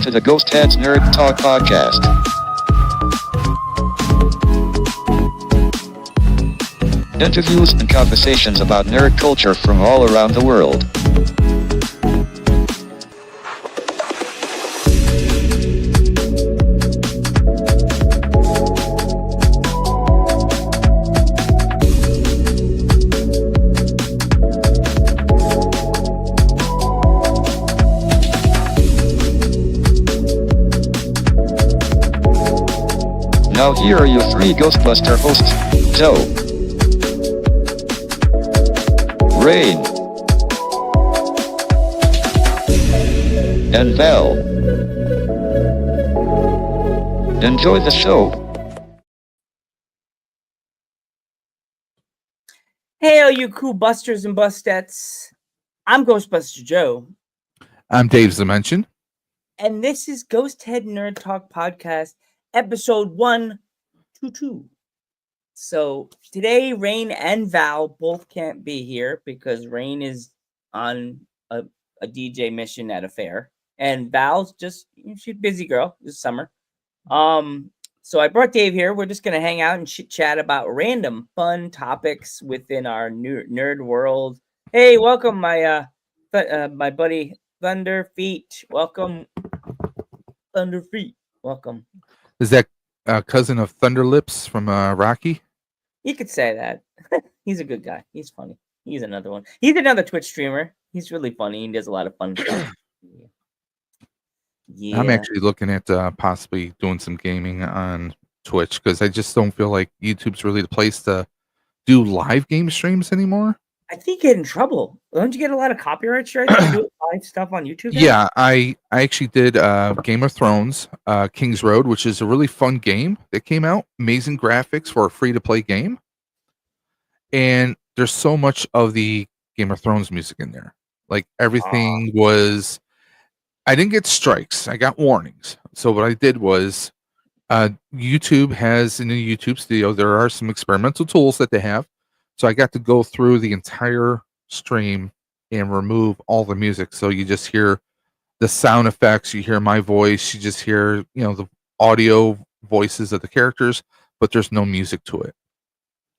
to the Ghostheads Nerd Talk Podcast. Interviews and conversations about nerd culture from all around the world. Now here are your three Ghostbuster hosts, Joe, Rain, and Val. Enjoy the show. Hey, all you cool busters and bustettes. I'm Ghostbuster Joe. I'm Dave Zemention. And this is Ghosthead Nerd Talk Podcast, episode 122. So today, Rain and Val both can't be here because Rain is on a DJ mission at a fair. And Val's just, she's a busy girl this summer. So I brought Dave here. We're just going to hang out and chit-chat about random fun topics within our nerd world. Hey, welcome, my buddy Thunder Feet. Welcome, Thunder Feet. Welcome. Is that cousin of Thunder Lips from Rocky? You could say that. He's a good guy. He's funny. He's another one. He's another Twitch streamer. He's really funny. He does a lot of fun stuff. Yeah. I'm actually looking at possibly doing some gaming on Twitch because I just don't feel like YouTube's really the place to do live game streams anymore. I think you get in trouble. Don't you get a lot of copyright strikes to do live stuff on YouTube? Yeah, I actually did Game of Thrones, King's Road, which is a really fun game that came out. Amazing graphics for a free-to-play game. And there's so much of the Game of Thrones music in there. Like, everything was... I didn't get strikes. I got warnings. So what I did was YouTube has in the YouTube studio, there are some experimental tools that they have. So I got to go through the entire stream and remove all the music. So you just hear the sound effects, you hear my voice, you just hear, the audio voices of the characters, but there's no music to it.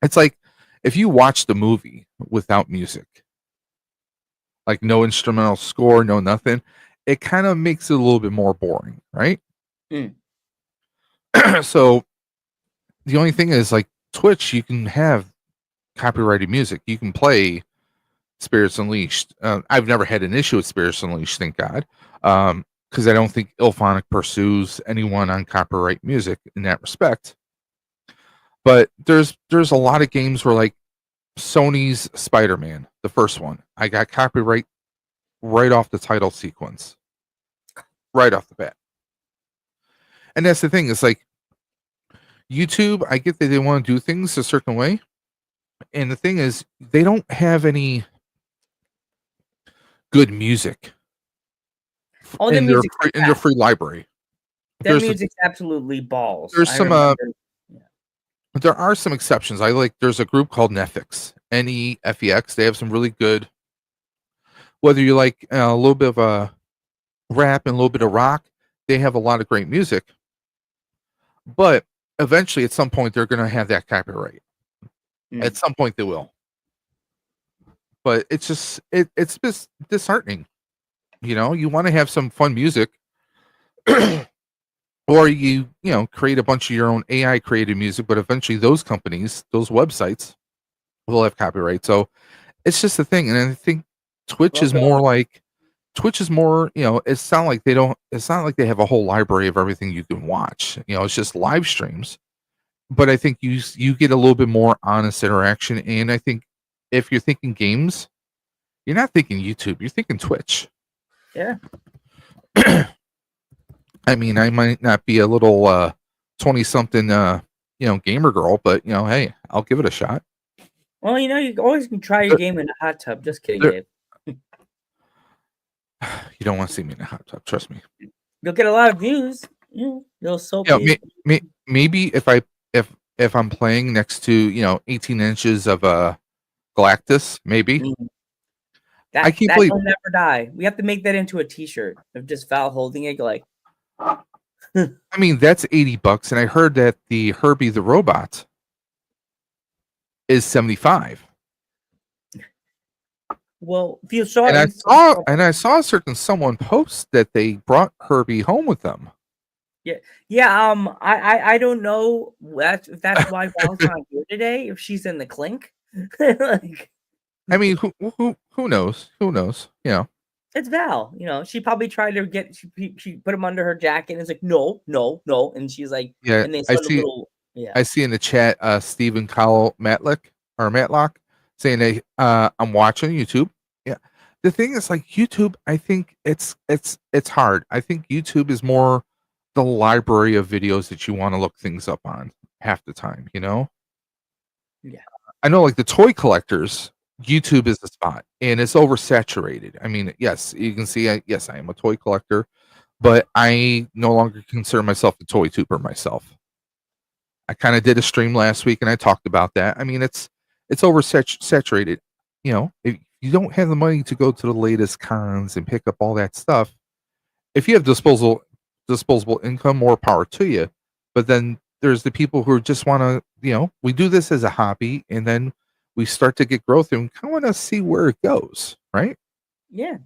It's like if you watch the movie without music, like no instrumental score, no nothing, it kind of makes it a little bit more boring, right? So the only thing is, like Twitch, you can have copyrighted music. You can play Spirits Unleashed. I've never had an issue with Spirits Unleashed, thank God, because I don't think Ilphonic pursues anyone on copyright music in that respect. But there's a lot of games where, like Sony's Spider-Man, the first one, I got copyright right off the title sequence, right off the bat. And that's the thing, it's like YouTube, I get that they want to do things a certain way, and the thing is they don't have any good music in their free library. Their music's absolutely balls. There's there are some exceptions. There's a group called Nefix, Nefex. They have some really good, whether you like a little bit of a rap and a little bit of rock, they have a lot of great music. But eventually, at some point, they're going to have that copyright. At some point, they will. But it's just disheartening. You want to have some fun music, or you create a bunch of your own AI created music. But eventually, those companies, those websites, will have copyright. So it's just a thing. And I think Twitch is more like. It's not like they have a whole library of everything you can watch. It's just live streams. But I think you get a little bit more honest interaction. And I think if you're thinking games, you're not thinking YouTube, you're thinking Twitch. Yeah. I mean, I might not be a little 20-something gamer girl, but hey, I'll give it a shot. Well, you always can try your game in a hot tub. Just kidding, Dave. You don't want to see me in a hot tub, trust me. You'll get a lot of views. You'll maybe if I'm playing next to 18 inches of Galactus, maybe. That will never die. We have to make that into a T-shirt of just Val holding it like, I mean, that's $80, and I heard that the Herbie the robot is 75. Well, if you saw And I in saw a certain someone post that they brought Herbie home with them. yeah, I don't know if that's why Val's not here today. If she's in the clink, like I mean, who knows? Who knows? You know. it's Val. You know, she probably tried to get she put him under her jacket and it's like no, no, no, and she's like, Yeah, and they I start a see. little I see in the chat, Stephen Cowell Matlock saying that I'm watching YouTube. Yeah, the thing is, like YouTube, I think it's hard. I think YouTube is more the library of videos that you want to look things up on half the time. You know. Yeah. I know, like the toy collectors, YouTube is the spot, and it's oversaturated. I mean, yes, you can see. Yes, I am a toy collector, but I no longer consider myself a toy tuber myself. I kind of did a stream last week and I talked about that. I mean, it's oversaturated. You know, if you don't have the money to go to the latest cons and pick up all that stuff, if you have disposable income, more power to you. But then there's the people who just want to, we do this as a hobby, and then we start to get growth and kind of want to see where it goes, right? Yeah.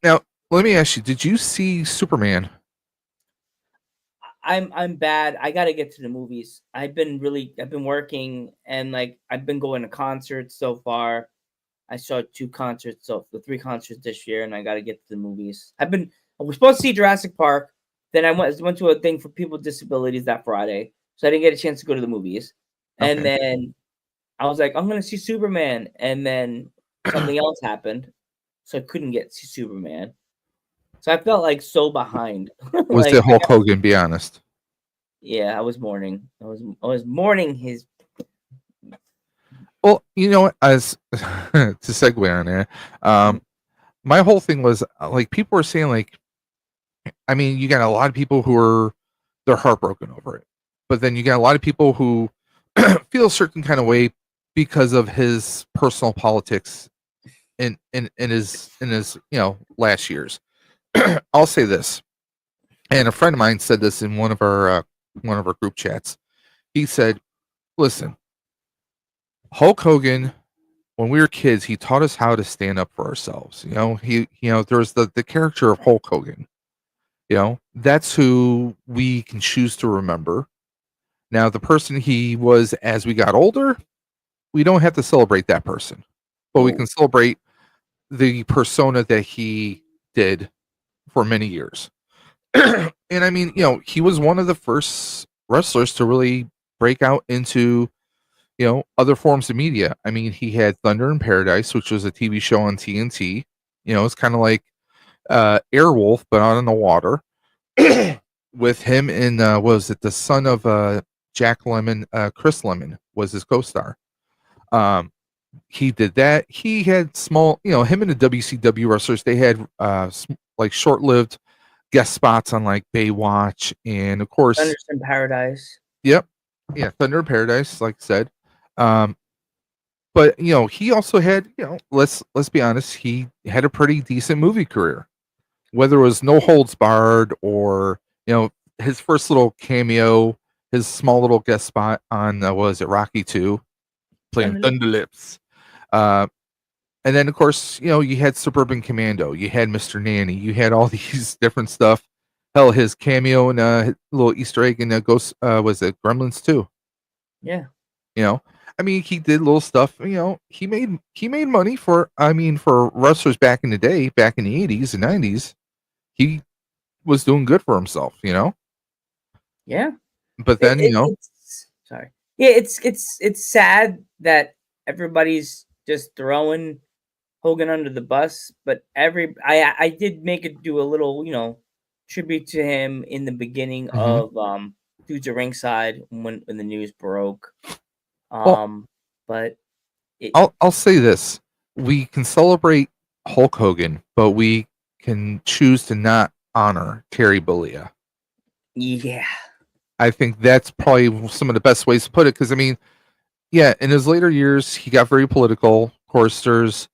Now, let me ask you: did you see Superman? I'm bad. I gotta get to the movies. I've been working and like I've been going to concerts so far. I saw 2 concerts, so the 3 concerts this year, and I gotta get to the movies. I was supposed to see Jurassic Park, then I went to a thing for people with disabilities that Friday, so I didn't get a chance to go to the movies. And Okay. then I was like, I'm gonna see Superman, and then something else happened, so I couldn't get to see Superman. So I felt like so behind. Was it Hulk Hogan? Be honest. Yeah, I was mourning. I was mourning his. Well, you know what? As to segue on there, my whole thing was like people were saying like, I mean, you got a lot of people who are they're heartbroken over it, but then you got a lot of people who feel a certain kind of way because of his personal politics in his last years. I'll say this, and a friend of mine said this in one of our group chats. He said, "Listen, Hulk Hogan, when we were kids, he taught us how to stand up for ourselves. There's the character of Hulk Hogan. That's who we can choose to remember. Now, the person he was as we got older, we don't have to celebrate that person, but we can celebrate the persona that he did for many years. And I mean, he was one of the first wrestlers to really break out into other forms of media. I mean, he had Thunder in Paradise, which was a TV show on TNT. It's kind of like Airwolf, but out in the water. With him and was it the son of Jack Lemmon? Chris Lemmon was his co-star. He did that. He had small, him and the WCW wrestlers. They had like short-lived guest spots on like Baywatch, and of course, Thunder in Paradise. Yep, yeah, Thunder in Paradise, like I said. But he also had, let's be honest, he had a pretty decent movie career. Whether it was No Holds Barred or his first little cameo, his small little guest spot on was it Rocky 2, playing Thunder Lips. And then of course, you had Suburban Commando, you had Mr. Nanny, you had all these different stuff. Hell, his cameo and little Easter egg in Ghost was it Gremlins 2. Yeah. I mean, he did little stuff. He made money for wrestlers back in the day, back in the 80s and 90s. He was doing good for himself. Yeah. But then sorry. Yeah, it's sad that everybody's just throwing Hogan under the bus, but I did do a little tribute to him in the beginning of Dudes at Ringside when the news broke. But I'll say this: we can celebrate Hulk Hogan, but we can choose to not honor Terry Bollea. Yeah, I think that's probably some of the best ways to put it. Because I mean, yeah, in his later years, he got very political. Of course, there's,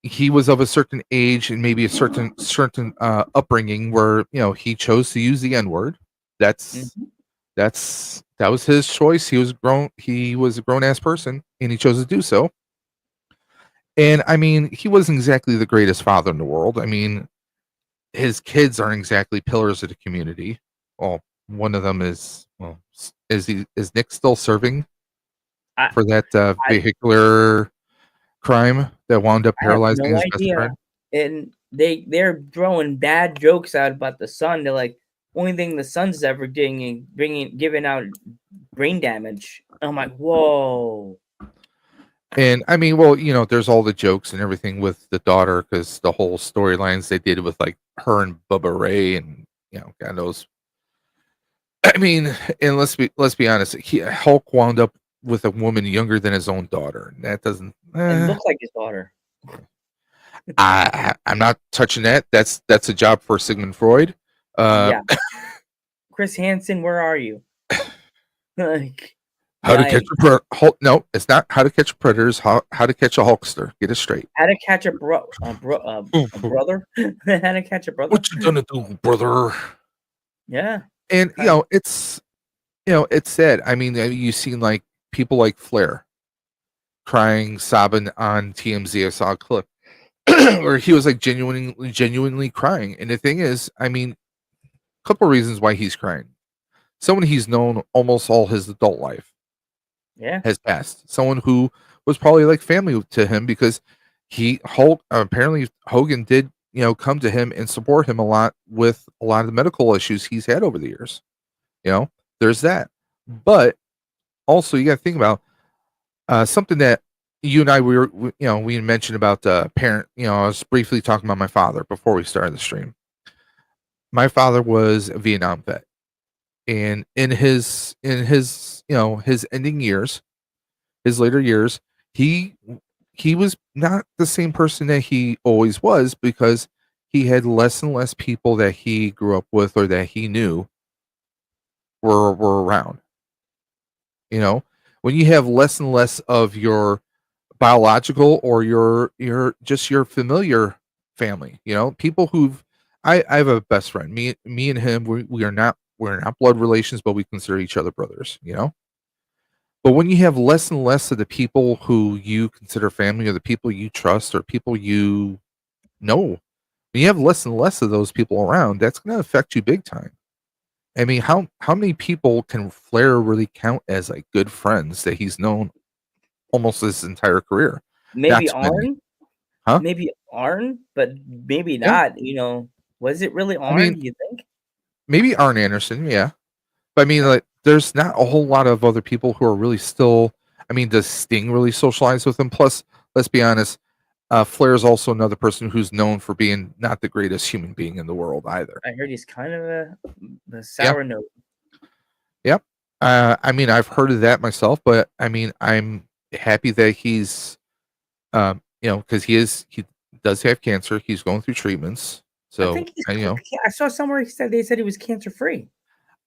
he was of a certain age and maybe a certain upbringing where he chose to use the N word. That's Mhm. that was his choice. He was grown. He was a grown ass person, and he chose to do so. And I mean, he wasn't exactly the greatest father in the world. I mean, his kids aren't exactly pillars of the community. Well, one of them is. Well, is Nick still serving I for that I vehicular crime that wound up I have paralyzing no his best idea. friend? And they're throwing bad jokes out about the son. They're like, only thing the son's ever doing giving out brain damage. I'm like, whoa. And I mean, well, there's all the jokes and everything with the daughter because the whole storylines they did with like her and Bubba Ray and God knows. I mean, and let's be honest, Hulk wound up with a woman younger than his own daughter. And that doesn't. And looks like his daughter. I'm not touching that. That's a job for Sigmund Freud. Uh, Yeah. Chris Hansen, where are you? Like, how to catch yikes. a Hulk? No, it's not how to catch predators. How to catch a Hulkster? Get it straight. How to catch a brother? How to catch a brother? What you gonna do, brother? Yeah. And Kind of. it's sad. I mean, you've seen like people like Flair crying, sobbing on TMZ. I saw a clip where he was like genuinely crying. And the thing is, I mean, a couple of reasons why he's crying. Someone he's known almost all his adult life Yeah. has passed. Someone who was probably like family to him because Hulk apparently Hogan did come to him and support him a lot with a lot of the medical issues he's had over the years. There's that. But also you got to think about something that you and I we mentioned about parent. I was briefly talking about my father before we started the stream. My father was a Vietnam vet, and in his his ending years, his later years, he he was not the same person that he always was because he had less and less people that he grew up with or that he knew were around. You know, when you have less and less of your biological or your just your familiar family, people who've I have a best friend. Me and him, we're not blood relations, but we consider each other brothers. But when you have less and less of the people who you consider family or the people you trust or people you know, when you have less and less of those people around, that's going to affect you big time. I mean, how many people can Flair really count as like good friends that he's known almost his entire career? Not Maybe too many, Arn? huh? Maybe Arn, but maybe Yeah, not. Was it really I Arn, mean, you think? maybe Arn Anderson, yeah, but I mean, like, there's not a whole lot of other people who are really still. I mean, does Sting really socialize with him? Plus, let's be honest, Flair is also another person who's known for being not the greatest human being in the world either. I heard he's kind of a Yeah, sour note. yep. I mean, I've heard of that myself, but I mean, I'm happy that he's, because he does have cancer. He's going through treatments. I So, think he's and, I saw somewhere they said he was cancer free.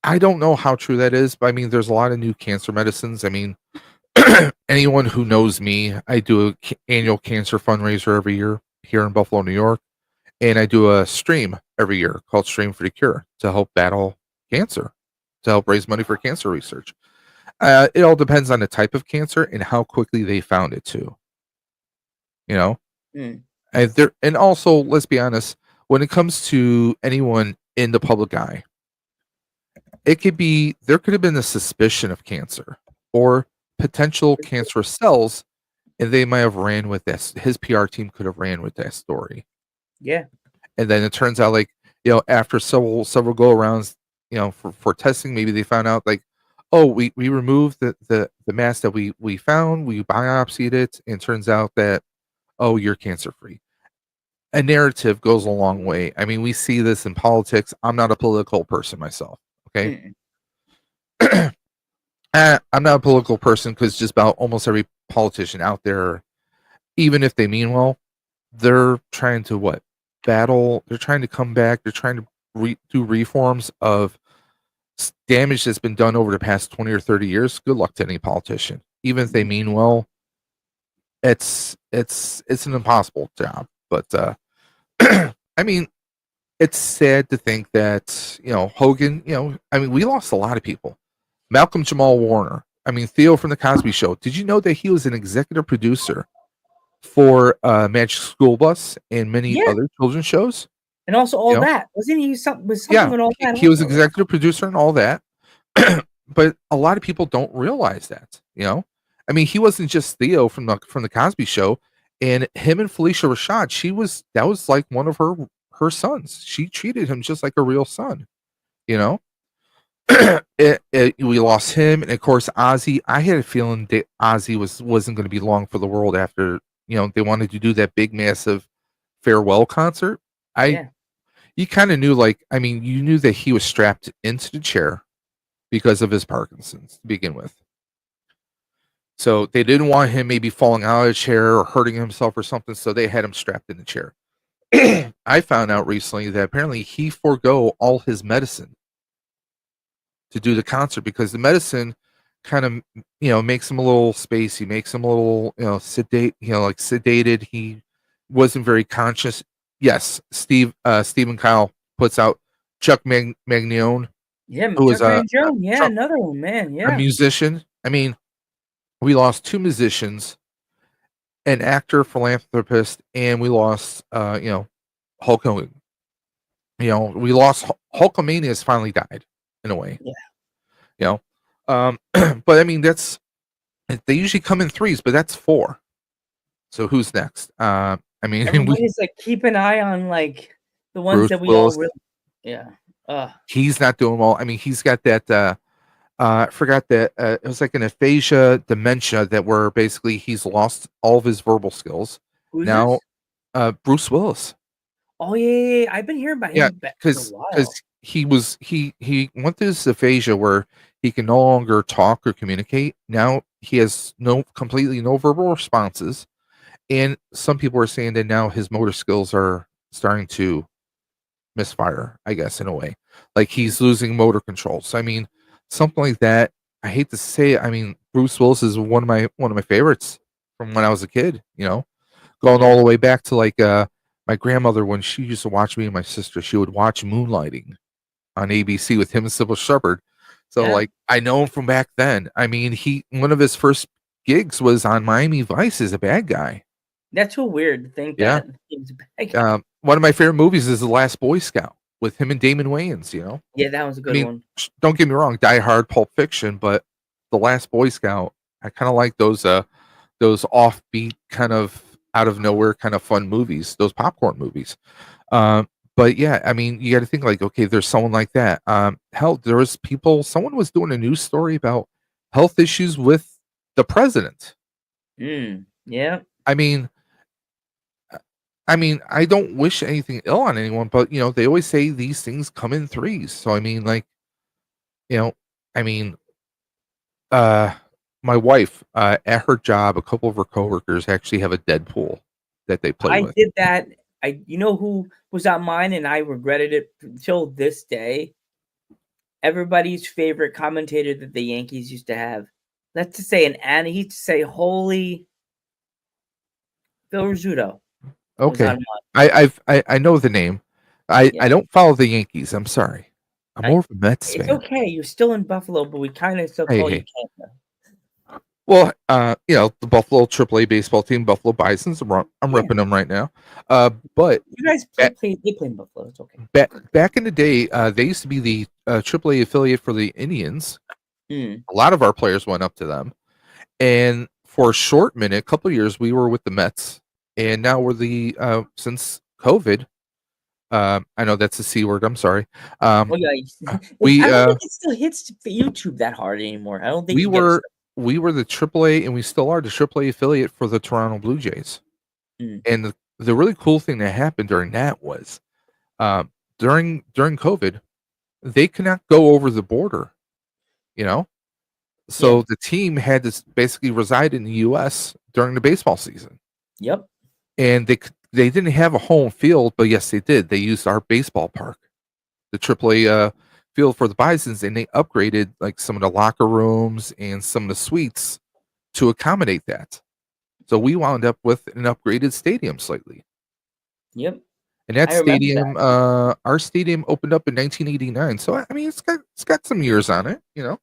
I don't know how true that is, but I mean, there's a lot of new cancer medicines. I mean, anyone who knows me, I do a annual cancer fundraiser every year here in Buffalo, New York, and I do a stream every year called Stream for the Cure to help battle cancer, to help raise money for cancer research. It all depends on the type of cancer and how quickly they found it too. You know, Mm. and also let's be honest, when it comes to anyone in the public eye, there could have been a suspicion of cancer or potential cancerous cells, and they might have ran with this. His PR team could have ran with that story, Yeah. and then it turns out like after several go arounds, for testing, maybe they found out like, oh, we removed the mass that we found, we biopsied it, and turns out that, oh, you're cancer free. A narrative goes a long way. I mean, we see this in politics. I'm not a political person myself. Okay. Mm-mm. I'm not a political person because just about almost every politician out there, even if they mean well, they're trying to what? Battle. They're trying to come back. They're trying to do reforms of damage that's been done over the past 20 or 30 years. Good luck to any politician. Even if they mean well, it's an impossible job. But I mean, it's sad to think that Hogan. I mean, we lost a lot of people. Malcolm Jamal Warner. I mean, Theo from the Cosby Show. Did you know that he was an executive producer for Magic School Bus and many Yeah, other children's shows? and also You all know, that wasn't he? Was something yeah, with all that he was also, right? executive producer and all that. But a lot of people don't realize that. I mean, he wasn't just Theo from the Cosby Show, and him and Felicia Rashad. That was like one of her sons. She treated him just like a real son. You know, we lost him, and of course Ozzy. I had a feeling that Ozzy wasn't going to be long for the world after they wanted to do that big massive farewell concert. I Yeah, You kind of knew, like, I mean, you knew that he was strapped into the chair because of his Parkinson's to begin with. So they didn't want him maybe falling out of the chair or hurting himself or something, so they had him strapped in the chair. I found out recently that apparently he forego all his medicine to do the concert because the medicine kind of makes him a little spacey, makes him a little sedated. He wasn't very conscious. Yes, Stephen Kyle puts out Chuck Magnione, yeah, who was Chuck Mangione. Yeah, Chuck, another one, man. a Yeah, musician. I mean, we lost two musicians, an actor, philanthropist, and we lost Hulk Hogan. We lost Hulkamania has finally died in a way. yeah. You know, but I mean they usually come in threes, but that's four. So who's next? I mean, we Everybody's like keep an eye on like the ones Bruce that we all Willis. really. Yeah. He's not doing well. I mean, he's got that. I forgot that it was like an aphasia dementia that where basically he's lost all of his verbal skills. Who's Now, this? Bruce Willis. Oh yeah. I've been hearing about Yeah, him for a while. because he went through this aphasia where he can no longer talk or communicate. Now he has completely no verbal responses, and some people are saying that now his motor skills are starting to misfire, I guess, in a way. Like he's losing motor control. So I mean, something like that. I hate to say it. I mean, Bruce Willis is one of my favorites from when I was a kid. Going Yeah. all the way back to like my grandmother when she used to watch me and my sister. She would watch Moonlighting on ABC with him and Sybil Shepherd. So Yeah. like I know him from back then. I mean, one of his first gigs was on Miami Vice as a bad guy. That's so weird to think Yeah. that he was a bad guy. One of my favorite movies is The Last Boy Scout with him and Damon Wayans. Yeah, that was a I good mean, one. don't get me wrong, Die Hard, Pulp Fiction, but The Last Boy Scout, I kind of like those offbeat kind of out of nowhere kind of fun movies, those popcorn movies. But yeah, I mean, you got to think like, okay, there's someone like that. Hell, there was someone was doing a news story about health issues with the president. Yeah. I mean, I don't wish anything ill on anyone, but they always say these things come in threes. So I mean, like, I mean, my wife at her job, a couple of her coworkers actually have a Deadpool that they play I with. did that. You know who was on mine and I regretted it until this day? Everybody's favorite commentator that the Yankees used to have. Let's just say he used to say, holy Phil Rizzuto was Okay, on mine. I know the name. I Yeah. don't follow the Yankees. I'm sorry. I'm more of a Mets It's fan. okay. You're still in Buffalo, but we kind of still call you Hey. Canada. Well, the Buffalo AAA baseball team, Buffalo Bisons. I'm Yeah. ripping them right now. But You guys Ba- play in Buffalo. It's okay. back in the day, they used to be the AAA affiliate for the Indians. Mm. A lot of our players went up to them, and for a short minute, a couple of years, we were with the Mets, and now we're the since COVID. I know that's a C word. I'm sorry. Oh yeah. We I don't think it still hits YouTube that hard anymore. I don't think we you get were we were the AAA, and we still are the AAA affiliate for the Toronto Blue Jays. Mm. And the really cool thing that happened during that was during COVID, they could not go over the border. So Yeah. the team had to basically reside in the U.S. during the baseball season, Yep. and they didn't have a home field, but yes, they did. They used our baseball park, the AAA field for the Bisons, and they upgraded like some of the locker rooms and some of the suites to accommodate that. So we wound up with an upgraded stadium slightly. Yep. And that I remember stadium, our stadium opened up in 1989. So I mean, it's got some years on it, you know.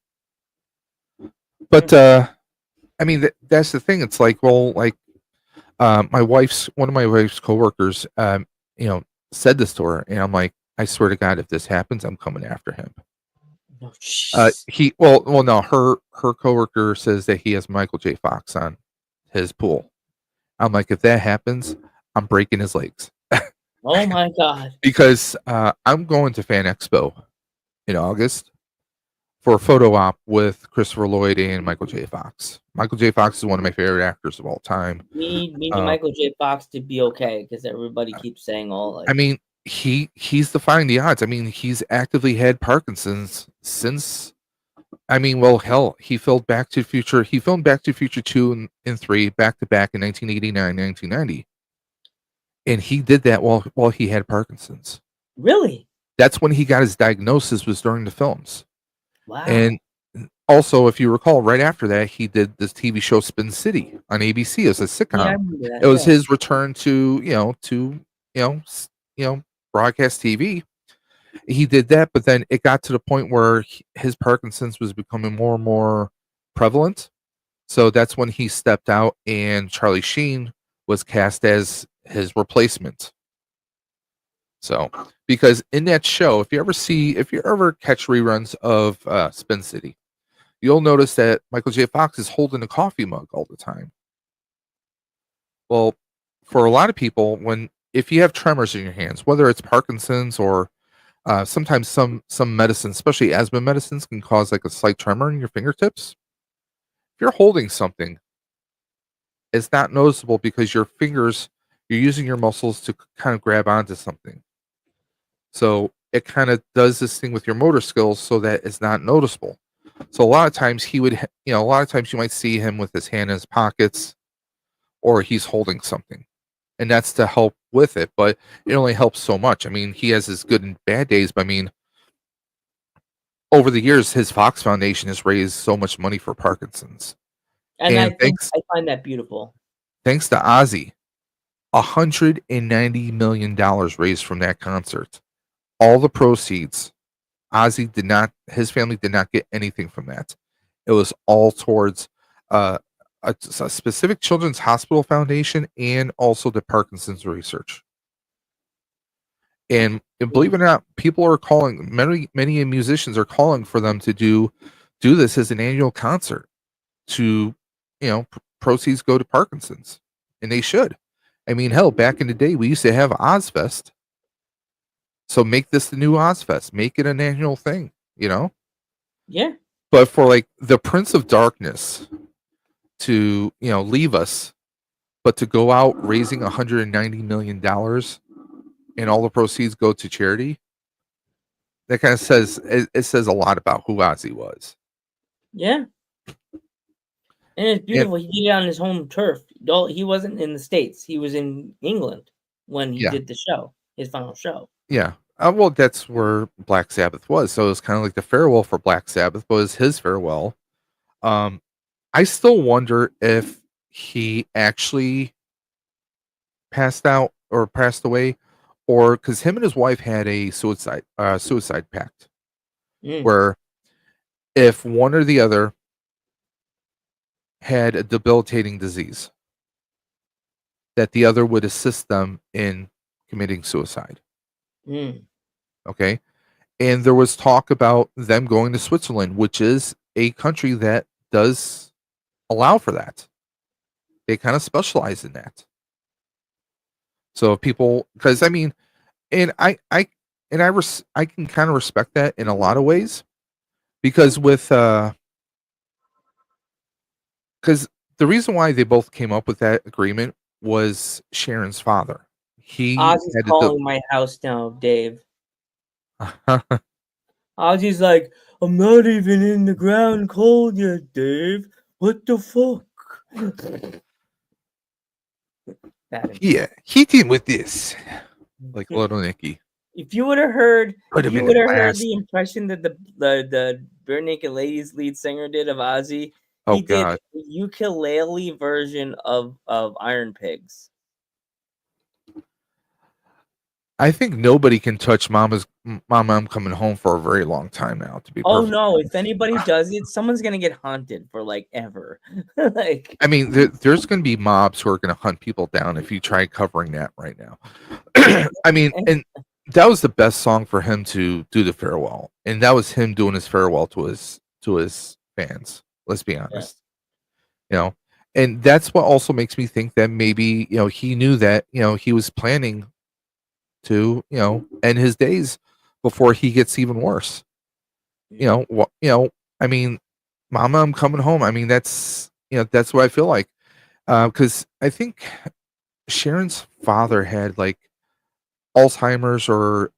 But I mean, that's the thing. It's like, well, like one of my wife's coworkers, you know, said this to her, and I'm like, I swear to God, if this happens, I'm coming after him. Oh, jeez. No, her coworker says that he has Michael J. Fox on his pool. I'm like, if that happens, I'm breaking his legs Oh my God. because I'm going to Fan Expo in August for a photo op with Christopher Lloyd and Michael J. Fox. Michael J. Fox is one of my favorite actors of all time. We need Michael J. Fox to be okay because everybody keeps saying all like. I mean, he's defying the odds. I mean, he's actively had Parkinson's since. I mean, well, hell, he filmed Back to the Future. He filmed Back to the Future 2 and 3 back to back in 1989, 1990, and he did that while he had Parkinson's. Really? That's when he got his diagnosis, was during the films. Wow. And also, if you recall, right after that, he did this TV show Spin City on ABC as a sitcom. Yeah, I remember that. It was his return to broadcast TV. He did that, but then it got to the point where his Parkinson's was becoming more and more prevalent. So that's when he stepped out, and Charlie Sheen was cast as his replacement. So, because in that show, if you ever catch reruns of Spin City, you'll notice that Michael J. Fox is holding a coffee mug all the time. Well, for a lot of people, if you have tremors in your hands, whether it's Parkinson's or sometimes some medicines, especially asthma medicines, can cause like a slight tremor in your fingertips. If you're holding something, it's not noticeable because you're using your muscles to kind of grab onto something. So it kind of does this thing with your motor skills so that it's not noticeable. So a lot of times you might see him with his hand in his pockets, or he's holding something, and that's to help with it. But it only helps so much. I mean, he has his good and bad days, but I mean, over the years, his Fox Foundation has raised so much money for Parkinson's. And I find that beautiful. Thanks to Ozzy, $190 million raised from that concert. All the proceeds, his family did not get anything from that. It was all towards a specific children's hospital foundation and also the Parkinson's research. And believe it or not, people are calling, many musicians are calling for them to do this as an annual concert to, proceeds go to Parkinson's, and they should. I mean, hell, back in the day, we used to have Ozfest. So make this the new Ozfest. Make it an annual thing, Yeah. But for like the Prince of Darkness to, leave us, but to go out raising $190 million and all the proceeds go to charity, that kind of says a lot about who Ozzy was. Yeah. And it's beautiful. He did it on his home turf. He wasn't in the States. He was in England when he did the show, his final show. Yeah. Well, that's where Black Sabbath was. So it was kind of like the farewell for Black Sabbath, but it was his farewell. I still wonder if he actually passed out or passed away, or because him and his wife had a suicide pact, where if one or the other had a debilitating disease, that the other would assist them in committing suicide. Okay. And there was talk about them going to Switzerland, which is a country that does allow for that. They kind of specialize in that. So people, because I mean, and I can kind of respect that in a lot of ways, because because the reason why they both came up with that agreement was Sharon's father. Ozzy's calling my house now, Dave. Ozzy's like, I'm not even in the ground cold yet, Dave. What the fuck? Yeah, hit him with this, like Little Nicky. If you would have heard, the impression that the Bare Naked Ladies lead singer did of Ozzy, Oh He did God. a ukulele version of Iron Pigs. I think nobody can touch Mama, I'm Coming Home for a very long time now, to be Oh perfect. no! If anybody does it, someone's gonna get haunted for like ever. Like, I mean, there's going to be mobs who are going to hunt people down if you try covering that right now. I mean, and that was the best song for him to do the farewell, and that was him doing his farewell to his fans. Let's be honest, you know, and that's what also makes me think that maybe he knew that he was planning to end his days before he gets even worse. I mean, Mama, I'm Coming Home. I mean, that's what I feel like. Because I think Sharon's father had like Alzheimer's or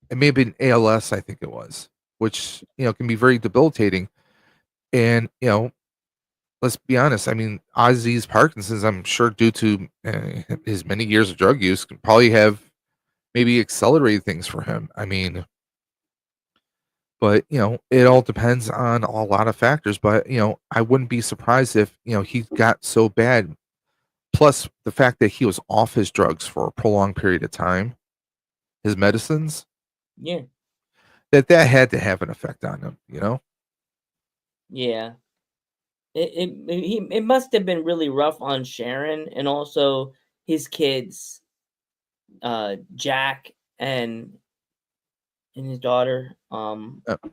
it may have been ALS, I think it was, which can be very debilitating. And let's be honest. I mean, Ozzy's Parkinson's, I'm sure, due to his many years of drug use, can probably have maybe accelerated things for him. I mean, but it all depends on a lot of factors. But I wouldn't be surprised if he got so bad. Plus, the fact that he was off his drugs for a prolonged period of time, his medicines, yeah, that had to have an effect on him. yeah. It must have been really rough on Sharon and also his kids, Jack and his daughter. Uh,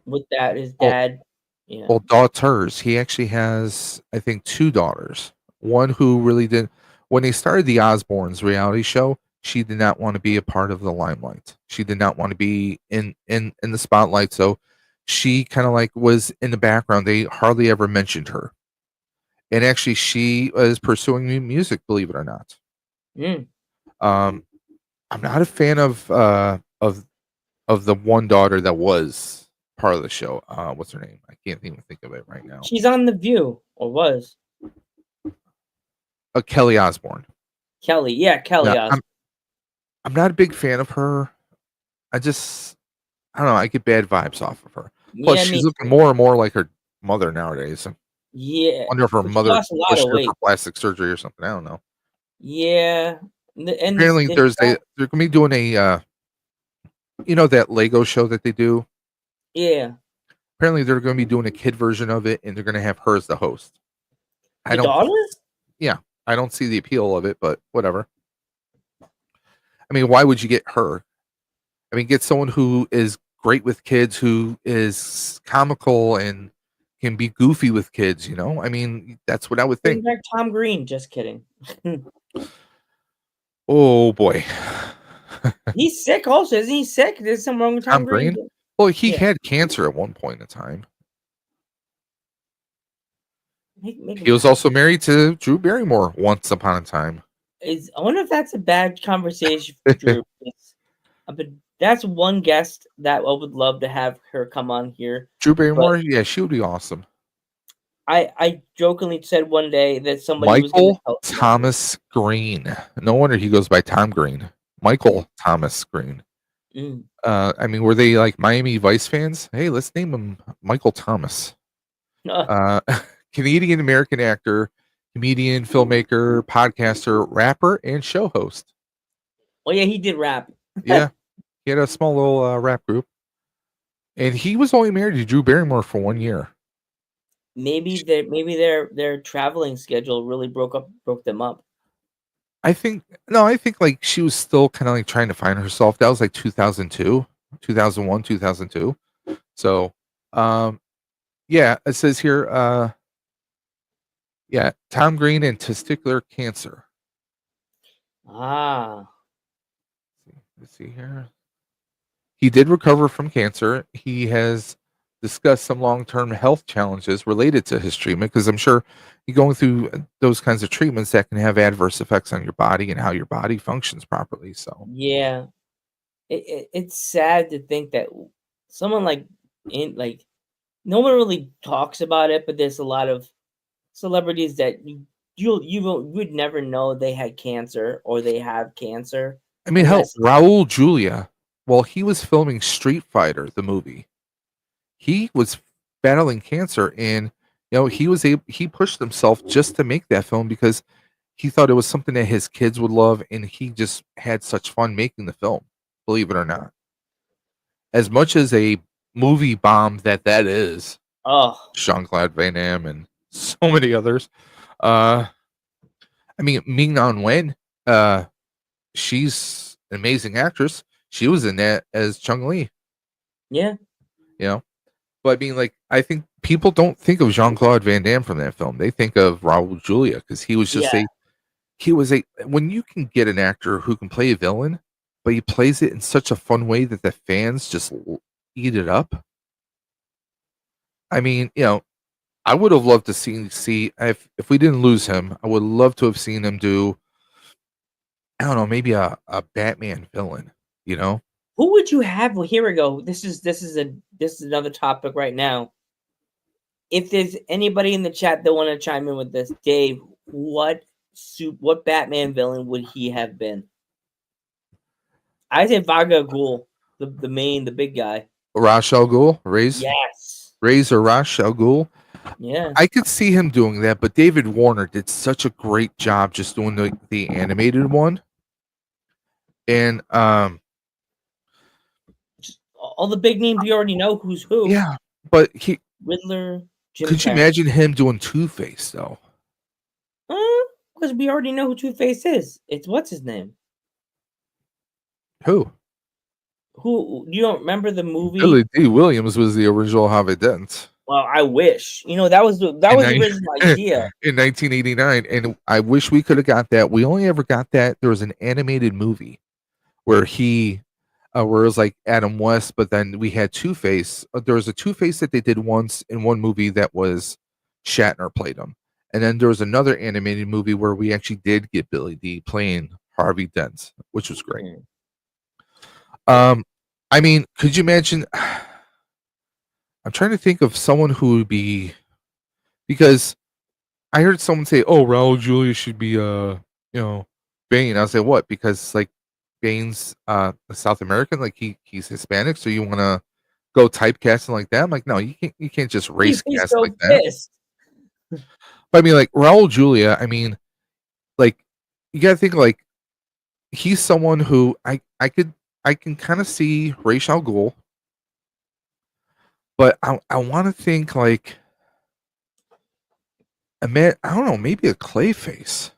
With that, his well, dad. Yeah. well, daughters. He actually has, I think, two daughters. One who really did when they started the Osbournes reality show. She did not want to be a part of the limelight. She did not want to be in the spotlight. So she kind of like was in the background. They hardly ever mentioned her. And actually, she was pursuing new music. Believe it or not. Mm. Um, I'm not a fan of the one daughter that was part of the show. What's her name? I can't even think of it right now. She's on The View, or was. Kelly Osbourne. Kelly. Yeah, Kelly Yeah, Osbourne. I'm not a big fan of her. I don't know. I get bad vibes off of her. Plus, Yeah, she's me looking too. more and more like her mother nowadays. I Yeah. wonder if her But she mother lost a lot pushed of her for weight. plastic surgery or something. I don't know. Yeah. And this, Apparently, in Thursday fact, they're gonna be doing a that Lego show that they do. yeah. Apparently, they're going to be doing a kid version of it, and they're going to have her as the host. I The don't. daughters? Yeah, I don't see the appeal of it, but whatever. I mean, why would you get her? I mean, get someone who is great with kids, who is comical and can be goofy with kids. I mean, that's what I would Bring think. back Tom Green. Just kidding. Oh boy, He's sick also. Isn't he sick? There's something wrong with Tom Tom Green? Green. Well, he Yeah. had cancer at one point in time. Make He him was happy. also married to Drew Barrymore once upon a time. I wonder if that's a bad conversation for Drew. But that's one guest that I would love to have her come on here. Drew But Barrymore, yeah, she would be awesome. I jokingly said one day that somebody was going to Michael help me on here. Thomas Green. No wonder he goes by Tom Green. Michael Thomas Green. Mm. I mean, were they like Miami Vice fans? Hey, let's name him Michael Thomas. Uh, Canadian American actor, comedian, filmmaker, podcaster, rapper, and show host. Oh yeah, he did rap. Yeah, he had a small little rap group, and he was only married to Drew Barrymore for 1 year. Maybe their traveling schedule really broke them up. I think no, I think like she was still kind of like trying to find herself. That was like 2002, 2001, 2002. So, yeah, it says here, yeah, Tom Green and testicular cancer. Ah, Let's see here. He did recover from cancer. He has discussed some long-term health challenges related to his treatment because I'm sure you're going through those kinds of treatments that can have adverse effects on your body and how your body functions properly. So, yeah. It's sad to think that someone like no one really talks about it, but there's a lot of celebrities that you would never know they had cancer or they have cancer I mean, hell, unless Raul Julia, while he was filming Street Fighter, the movie, he was battling cancer and he pushed himself just to make that film because he thought it was something that his kids would love, and he just had such fun making the film. Believe it or not, as much as a movie bomb that is, Oh, Jean-Claude Van Damme and so many others. Uh, I mean, Ming Na Wen, uh, she's an amazing actress. She was in that as Chung Li, yeah, you know. But I mean, like, I think people don't think of Jean-Claude Van Damme from that film. They think of Raul Julia because yeah. he was a when you can get an actor who can play a villain, but he plays it in such a fun way that the fans just eat it up. I mean, I would have loved to see if we didn't lose him, I would love to have seen him do, I don't know, maybe a Batman villain, you know? Who would you have? Well, here we go. This is another topic right now. If there's anybody in the chat that want to chime in with this, Dave, what Batman villain would he have been? I say Vaga Ghul, the big guy. Ra's al Ghul, Yes. Ra's or Ra's al Ghul. Yeah. I could see him doing that, but David Warner did such a great job just doing the animated one. And All the big names you already know who's who. yeah, but Riddler, Jim could you Carrey. imagine him doing Two-Face though? Because we already know who Two-Face is. It's what's his name? Who? Who you don't remember the movie? Billy D. Williams was the original Harvey Dent. Well, I wish. That was the original idea. In 1989, and I wish we could have got that. We only ever got that. There was an animated movie where where it was like Adam West, but then we had Two-Face. There was a Two-Face that they did once in one movie that was Shatner played him, and then there was another animated movie where we actually did get Billy D playing Harvey Dent, which was great. I mean, could you imagine? I'm trying to think of someone who would be, because I heard someone say, "Oh, Raul Julia should be Bane." I was like, "What?" Because like Bane's a South American, like he's Hispanic, so you want to go typecasting like that? I'm like, no, you can't just race He's cast so like that. pissed. But I mean, like Raul Julia, I mean, like you gotta think like he's someone who I can kind of see Ra's al Ghul, but I want to think like I don't know, maybe a Clayface.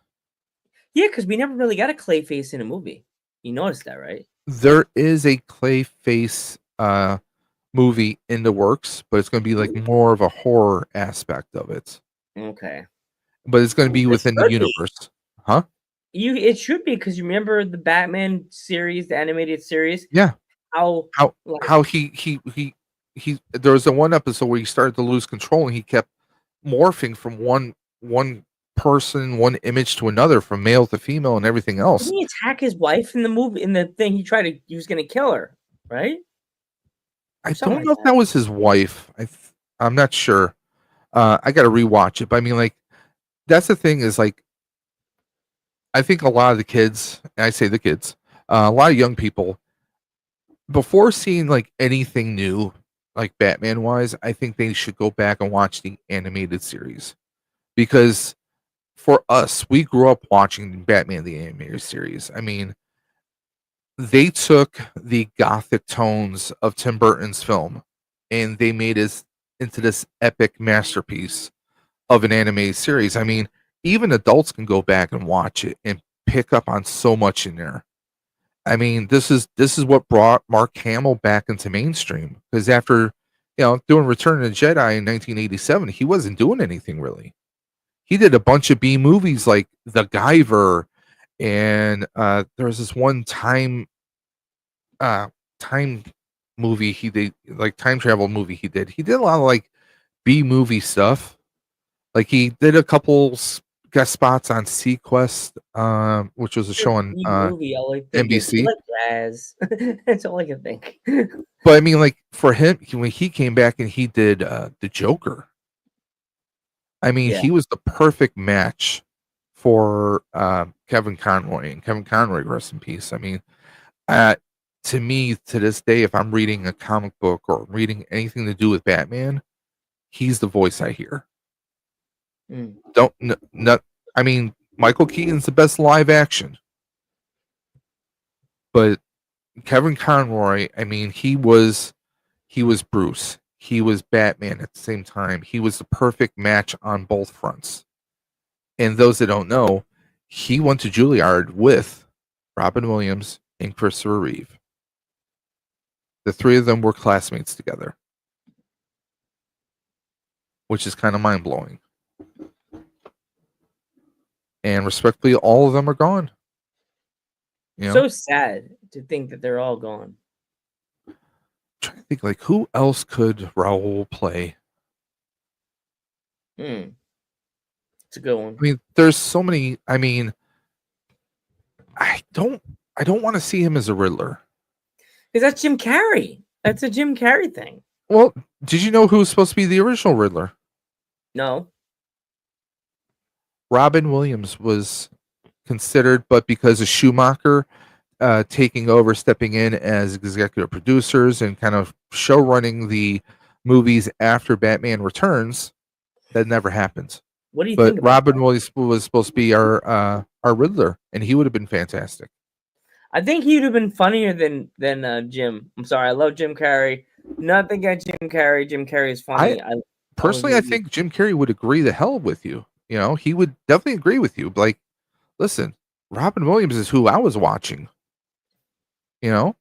Yeah, because we never really got a Clayface in a movie. You noticed that, right? There is a Clayface movie in the works, but it's going to be like more of a horror aspect of it. Okay. But it's going to be within the universe. Huh? It should be, because you remember the Batman series, the animated series? Yeah. How he there was a one episode where he started to lose control and he kept morphing from one person, one image to another, from male to female and everything else. Didn't he attack his wife in the movie? In the thing, he was going to kill her, right? I don't know if that was his wife. I'm not sure. I got to rewatch it. But I mean, like, that's the thing is like, I think a lot of the kids, and I say the kids, a lot of young people, before seeing like anything new, like Batman wise, I think they should go back and watch the animated series, because for us, we grew up watching Batman the animated series. I mean, they took the gothic tones of Tim Burton's film and they made it into this epic masterpiece of an animated series. I mean, even adults can go back and watch it and pick up on so much in there. I mean, this is what brought Mark Hamill back into mainstream, because after doing Return of the Jedi in 1987, he wasn't doing anything really. He did a bunch of B movies like The Guyver, and there was this one time movie he did, like time travel movie he did. He did a lot of like B movie stuff. Like he did a couple guest spots on Sequest, which was a show on NBC. That's all I can think. But I mean, like for him, when he came back and he did the Joker, I mean, he was the perfect match for Kevin Conroy, and Kevin Conroy, rest in peace. I mean, to me, to this day, if I'm reading a comic book or reading anything to do with Batman, he's the voice I hear. Mm. Not. I mean, Michael Keaton's the best live action, but Kevin Conroy. I mean, he was Bruce. He was Batman at the same time. He was the perfect match on both fronts. And those that don't know, he went to Juilliard with Robin Williams and Christopher Reeve. The three of them were classmates together, which is kind of mind blowing. And respectfully, all of them are gone. You know, So sad to think that they're all gone. I'm trying to think like who else could Raoul play? Mm. It's a good one. I mean, there's so many. I mean, I don't want to see him as a Riddler. Because that's Jim Carrey. That's a Jim Carrey thing. Well, did you know who was supposed to be the original Riddler? No. Robin Williams was considered, but because of Schumacher taking over, stepping in as executive producers and kind of show running the movies after Batman Returns, that never happened. What do you But think about Robin that? Williams was supposed to be our Riddler, and he would have been fantastic. I think he'd have been funnier than Jim. I'm sorry, I love Jim Carrey. Nothing against Jim Carrey. Jim Carrey is funny. Personally, I think Jim Carrey would agree the hell with you. You know, he would definitely agree with you. Like, listen, Robin Williams is who I was watching. You know?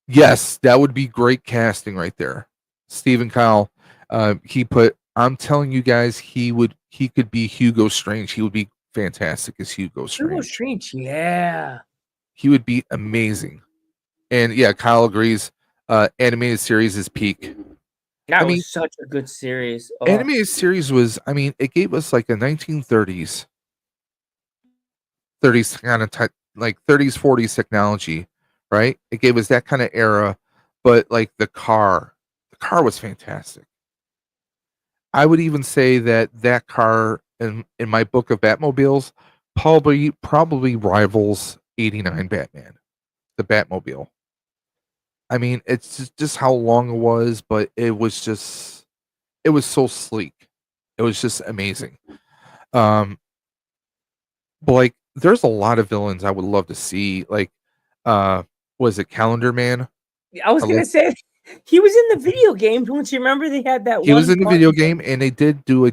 Yes, that would be great casting right there. Stephen Kyle, I'm telling you guys, he could be Hugo Strange. He would be fantastic as Hugo Strange. Yeah. He would be amazing. And yeah, Kyle agrees. Animated series is peak. That was such a good series. Oh. Animated series was, I mean, it gave us like a 1930s, 30s kind of like 30s, 40s technology, right? It gave us that kind of era, but like the car was fantastic. I would even say that car in my book of Batmobiles probably rivals 89 Batman, the Batmobile. I mean, it's just how long it was, but it was so sleek. It was just amazing. But like, there's a lot of villains I would love to see. Like, was it Calendar Man? I was gonna say he was in the video game. Don't you remember they had that? He was in the video game, and they did do a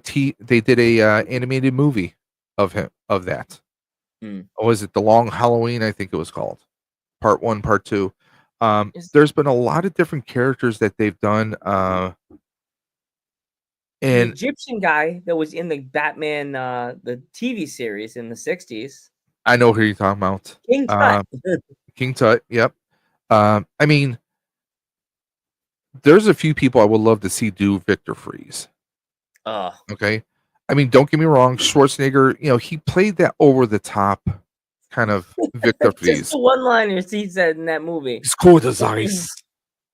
animated movie of him of that. Or was it The Long Halloween? I think it was called Part 1, Part 2. There's been a lot of different characters that they've done. The And Egyptian guy that was in the Batman the TV series in the 60s. I know who you're talking about. King Tut. King Tut, yep. I mean, there's a few people I would love to see do Victor Freeze. Okay. I mean, don't get me wrong, Schwarzenegger, you know, he played that over the top kind of Victor Freeze. Just the one-liners he said in that movie. It's cold as ice.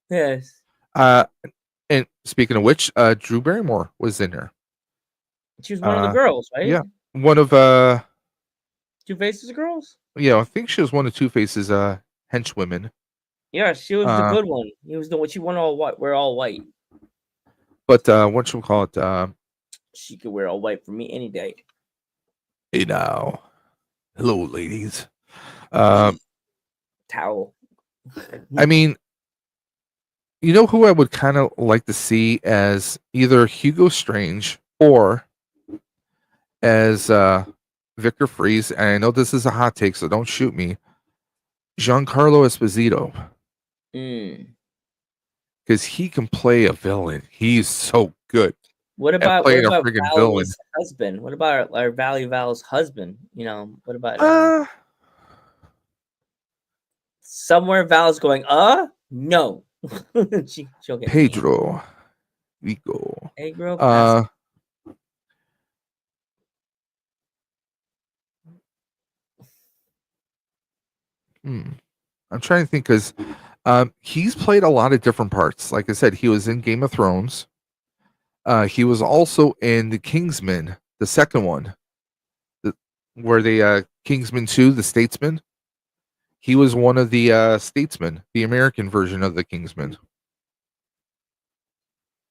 Yes. And speaking of which, Drew Barrymore was in there. She was one of the girls, right? Yeah. One of Two-Face's girls? Yeah, I think she was one of Two-Face's henchwomen. Yeah, she was the good one. He was the one. She won all white. We're all white. But what should we call it? She could wear all white for me any day. Hey now, hello, ladies. Towel. I mean, you know who I would kind of like to see as either Hugo Strange or as Victor Freeze. And I know this is a hot take, so don't shoot me. Giancarlo Esposito. Because he can play a villain. He's so good. What about playing a friggin' villain? Husband? What about our Val's husband? You know, what about somewhere Val's going, no. She'll get Pedro Vigo. Pedro. I'm trying to think because he's played a lot of different parts. Like I said, he was in Game of Thrones. He was also in the Kingsman, the second one, where the Kingsman 2, the Statesman. He was one of the statesmen, the American version of the Kingsman.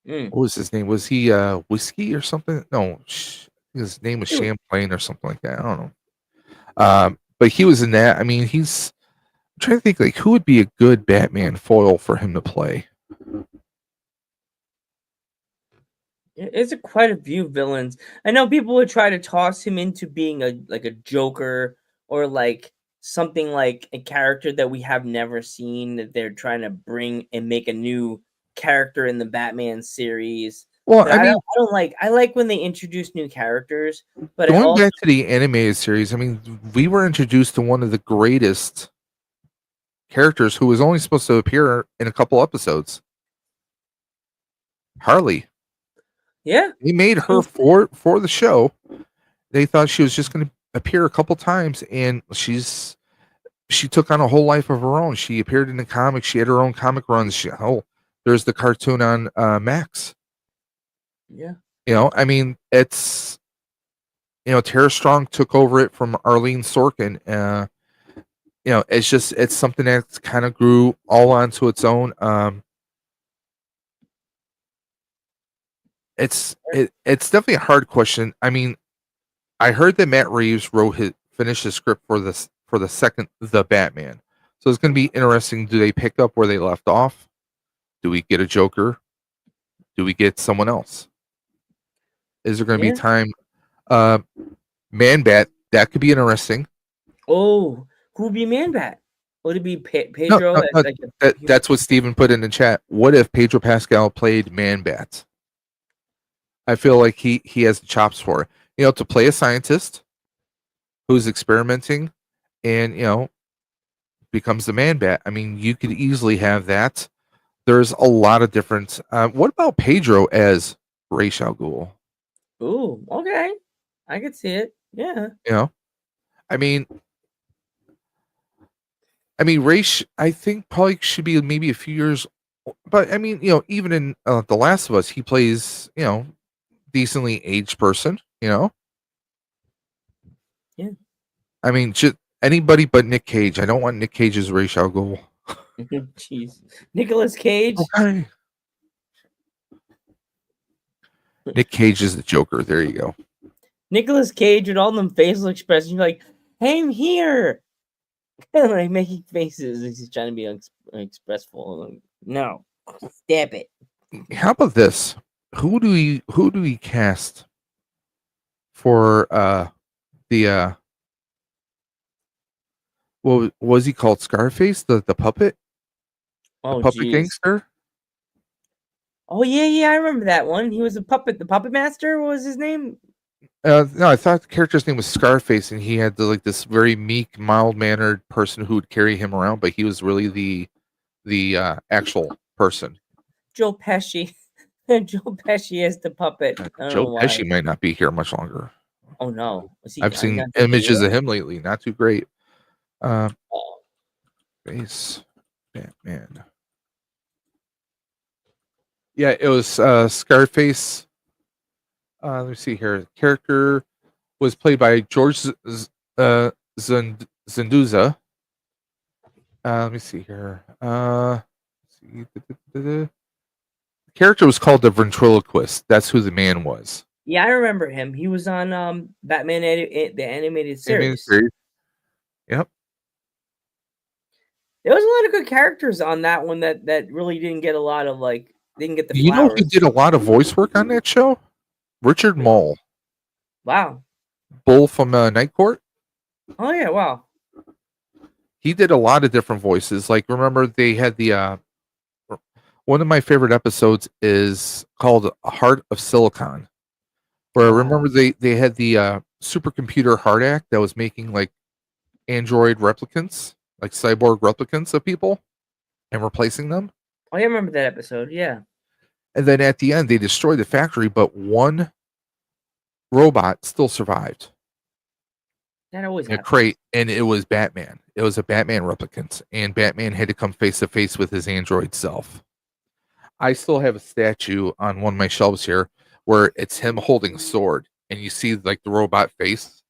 Mm. What was his name? Was he Whiskey or something? No, his name was Ew. Champlain or something like that. I don't know. But he was in that. I mean, I'm trying to think like who would be a good Batman foil for him to play. It's a quite a few villains. I know people would try to toss him into being a Joker or like something like a character that we have never seen that they're trying to bring and make a new character in the Batman series. Well, But I mean, I don't like I like when they introduce new characters, but I going also back to the animated series, I mean, we were introduced to one of the greatest characters who was only supposed to appear in a couple episodes. Harley. yeah. They made her for the show. They thought she was just going to appear a couple times, and she took on a whole life of her own. She appeared in the comics. She had her own comic runs. There's the cartoon on Max. Yeah. I mean, it's Tara Strong took over it from Arlene Sorkin. It's something that kind of grew all onto its own. It's definitely a hard question. I mean, I heard that Matt Reeves finished his script for the second The Batman. So it's going to be interesting. Do they pick up where they left off? Do we get a Joker? Do we get someone else? Is there going to be Yeah. time? Uh, Man Bat, that could be interesting. Oh, who would be Man Bat? Would it be No, Pedro? no, no, Like that's what Steven put in the chat. What if Pedro Pascal played Man Bat? I feel like he has the chops for it. To play a scientist who's experimenting and becomes the Man Bat. I mean, you could easily have that. There's a lot of different. What about Pedro as Ra's al Ghul? ooh, okay. I could see it. Yeah. I mean, Ra's. I think probably should be maybe a few years. But I mean, even in The Last of Us, he plays decently aged person. Yeah. I mean, just anybody but Nick Cage. I don't want Nick Cage's Ra's al Ghul. Jeez. Nicolas Cage. Okay. Nick Cage is the Joker. There you go. Nicolas Cage with all them facial expressions, you're like, hey, I'm here. And like making faces. He's trying to be expressful. Like, no. Stab it. How about this? Who do we cast for the what was he called? Scarface, the puppet, the Oh puppet jeez. gangster. Oh yeah, I remember that one. He was the puppet master. What was his name? No, I thought the character's name was Scarface, and he had this very meek, mild mannered person who would carry him around, but he was really the actual person. Joe Pesci. Joe Pesci as the puppet. I don't Joe know why. Pesci might not be here much longer. Oh no. Was he I've seen not images here? of him lately. Not too great. Oh. Face Batman. Yeah, it was Scarface. Let me see here. Character was played by George Zenduza. Let me see here. The character was called the ventriloquist. That's who the man was. Yeah, I remember him. He was on Batman the animated series. Yep. There was a lot of good characters on that one that really didn't get a lot of didn't get the You know flowers. who did a lot of voice work on that show? Richard Mole. Wow. Bull from Night Court. Oh yeah, wow. He did a lot of different voices. Like, remember they had the one of my favorite episodes is called Heart of Silicon, where Wow. remember they had the supercomputer Hardak that was making like android replicants, like cyborg replicants of people and replacing them. Oh, yeah, I remember that episode. Yeah. And then at the end they destroyed the factory, but one robot still survived That always in a happens. crate, and it was Batman. It was a Batman replicant, and Batman had to come face to face with his android self. I still have a statue on one of my shelves here where it's him holding a sword, and you see like the robot face.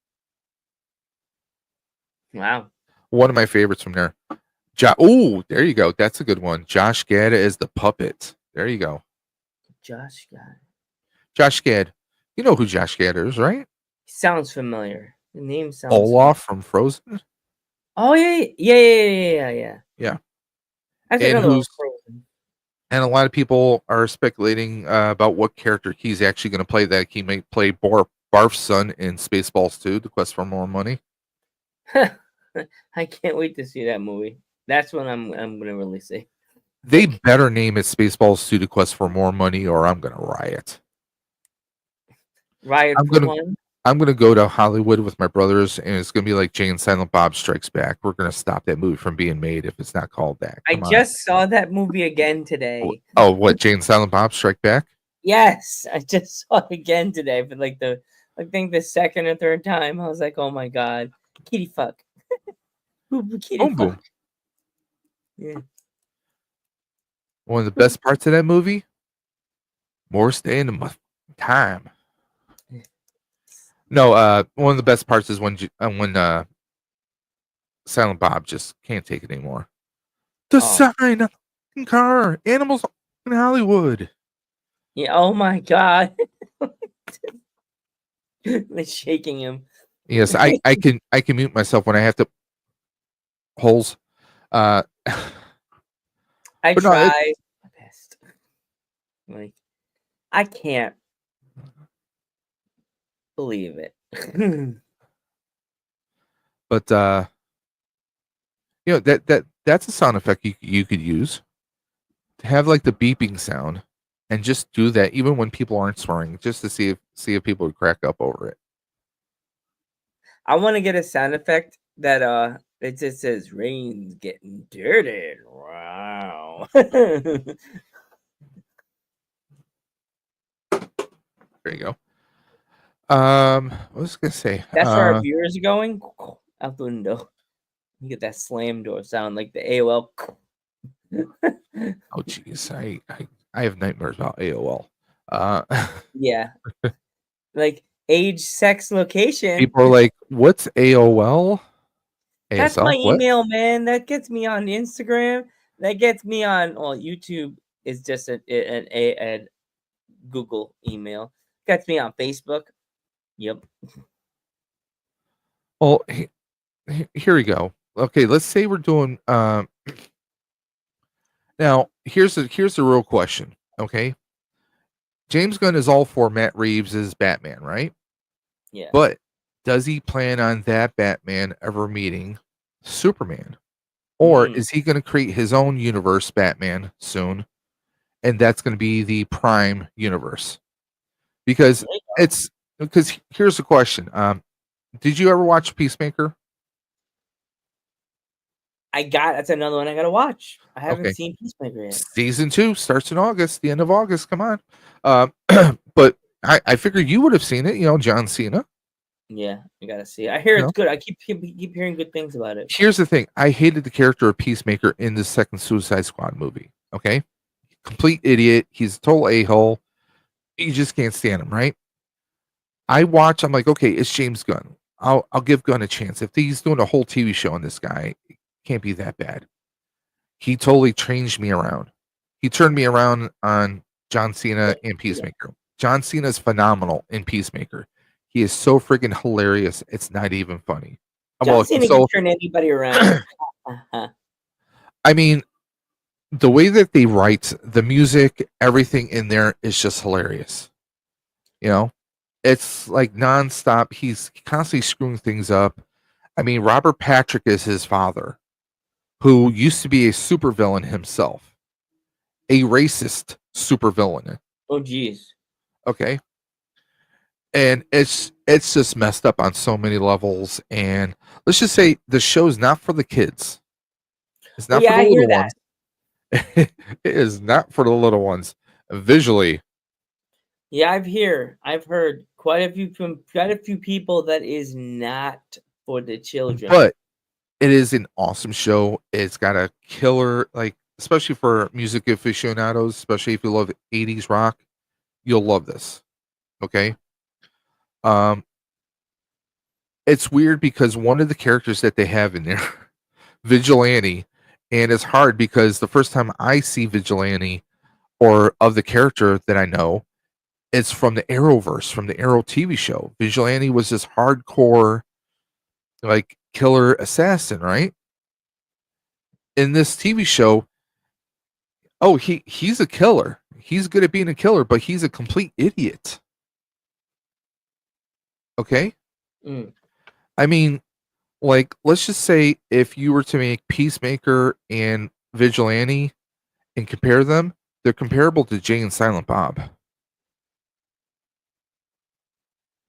Wow. One of my favorites from there. Oh, there you go. That's a good one. Josh Gad is the puppet. There you go. Josh Gad. Josh Gad. You know who Josh Gad is, right? Sounds familiar. The name sounds Olaf from Frozen. Oh yeah. Yeah. That's And another one. who's and a lot of people are speculating about what character he's actually going to play. That he may play Barf's son in Spaceballs 2, The Quest for More Money. I can't wait to see that movie. That's what I'm gonna really see. They better name it Spaceballs 2, The Quest for More Money, or I'm going to riot. Riot I'm for gonna one. I'm gonna go to Hollywood with my brothers, and it's gonna be like Jay and Silent Bob Strikes Back. We're gonna stop that movie from being made if it's not called that. I Come on. just saw that movie again today. Oh, what? Jay and Silent Bob Strike Back? Yes, I just saw it again today for like I think the second or third time. I was like, oh my god, kitty fuck. Kitty Boom fuck. boom. Yeah. One of the best parts of that movie. Morris Day in the time. No, one of the best parts is when Silent Bob just can't take it anymore. The sign on the car, animals in Hollywood. Yeah. Oh my god. They're shaking him. Yes, I can mute myself when I have to. Holes. I but no, try my best. Like, I can't believe it. But that's a sound effect you could use to have like the beeping sound, and just do that even when people aren't swearing, just to see if people would crack up over it. I want to get a sound effect that it just says rain's getting dirty. Wow. There you go. What was I gonna say? That's where our viewers are going out the window. You get that slam door sound like the AOL. Oh geez, I have nightmares about AOL. Yeah. Like age, sex, location. People are like, "What's AOL?" That's ASL? my What? email, man. That gets me on Instagram. That gets me on. Well, YouTube is just a Google email. Gets me on Facebook. Yep. Well, here we go. Okay, let's say we're doing. Now here's the real question. Okay, James Gunn is all for Matt Reeves' Batman, right? Yeah. But does he plan on that Batman ever meeting Superman? Or is he going to create his own universe Batman soon? And that's going to be the Prime universe. Because here's the question. Did you ever watch Peacemaker? That's another one I gotta watch. I haven't Okay. seen Peacemaker yet. Season 2 starts in August, the end of August. Come on. But I figure you would have seen it, John Cena. Yeah, I gotta see it. I hear it's good. I keep hearing good things about it. Here's the thing. I hated the character of Peacemaker in the second Suicide Squad movie. Okay? Complete idiot. He's a total a-hole. You just can't stand him, right? I'm like, okay, it's James Gunn. I'll give Gunn a chance. If he's doing a whole TV show on this guy, it can't be that bad. He totally changed me around. He turned me around on John Cena and Peacemaker. John Cena is phenomenal in Peacemaker. He is so freaking hilarious. It's not even funny. John Cena can turn anybody around. I mean, the way that they write the music, everything in there is just hilarious. It's like nonstop. He's constantly screwing things up. I mean, Robert Patrick is his father, who used to be a supervillain himself, a racist supervillain. Oh, geez. Okay. And it's just messed up on so many levels. And let's just say the show's not for the kids. It's not for the little ones. It is not for the little ones. Visually. Yeah, I've heard quite a few people that is not for the children. But it is an awesome show. It's got a killer, like, especially for music aficionados, especially if you love 80s rock, you'll love this. Okay. It's weird because one of the characters that they have in there, Vigilante, and it's hard because the first time I see Vigilante, or of the character that I know, it's from the Arrowverse, from the Arrow TV show. Vigilante was this hardcore, like, killer assassin, right? In this TV show, oh, he's a killer. He's good at being a killer, but he's a complete idiot. Okay? Mm. I mean, like, let's just say if you were to make Peacemaker and Vigilante and compare them, they're comparable to Jay and Silent Bob.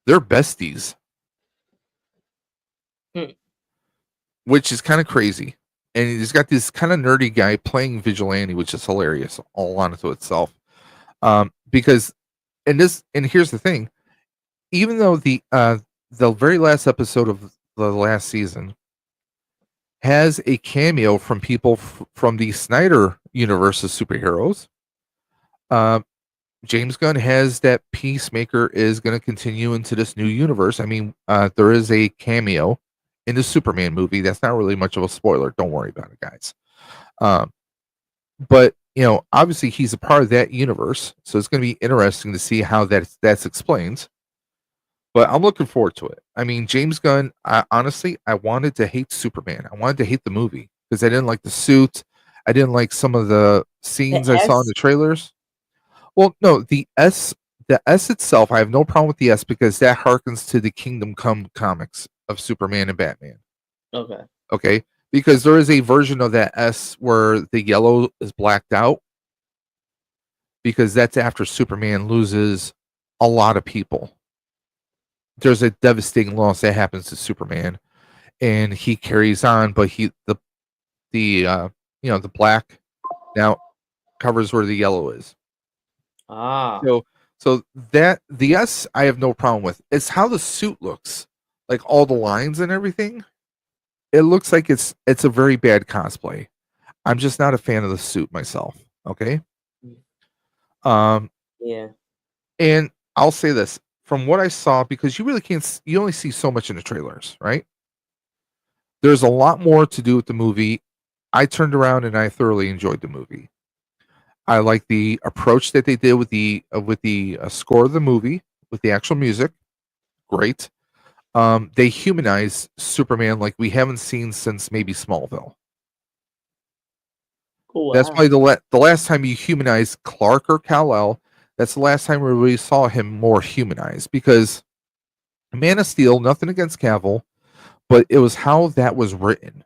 They're besties. Hmm. Which is kind of crazy. And he's got this kind of nerdy guy playing Vigilante, which is hilarious all onto itself. Because and here's the thing, even though the very last episode of the last season has a cameo from people from the Snyder universe of superheroes, James Gunn has that Peacemaker is going to continue into this new universe. I mean, there is a cameo in the Superman movie. That's not really much of a spoiler. Don't worry about it, guys. But obviously he's a part of that universe, so it's going to be interesting to see how that's explained. But I'm looking forward to it. I mean, James Gunn, honestly, I wanted to hate Superman. I wanted to hate the movie because I didn't like the suit. I didn't like some of the scenes I saw in the trailers. Well, no, the S itself, I have no problem with the S because that harkens to the Kingdom Come comics of Superman and Batman. Okay. Okay, because there is a version of that S where the yellow is blacked out because that's after Superman loses a lot of people. There's a devastating loss that happens to Superman, and he carries on, but the black now covers where the yellow is. Ah. So that the S I have no problem with. It's how the suit looks, like all the lines and everything. It looks like it's a very bad cosplay. I'm just not a fan of the suit myself. Okay. Yeah. And I'll say this from what I saw, because you really can't. You only see so much in the trailers, right? There's a lot more to do with the movie. I turned around and I thoroughly enjoyed the movie. I like the approach that they did with the score of the movie, with the actual music. Great. They humanize Superman like we haven't seen since maybe Smallville. Oh, That's wow. probably the last time you humanize Clark or Kal-El. That's the last time we really saw him more humanized, because Man of Steel, nothing against Cavill, but it was how that was written.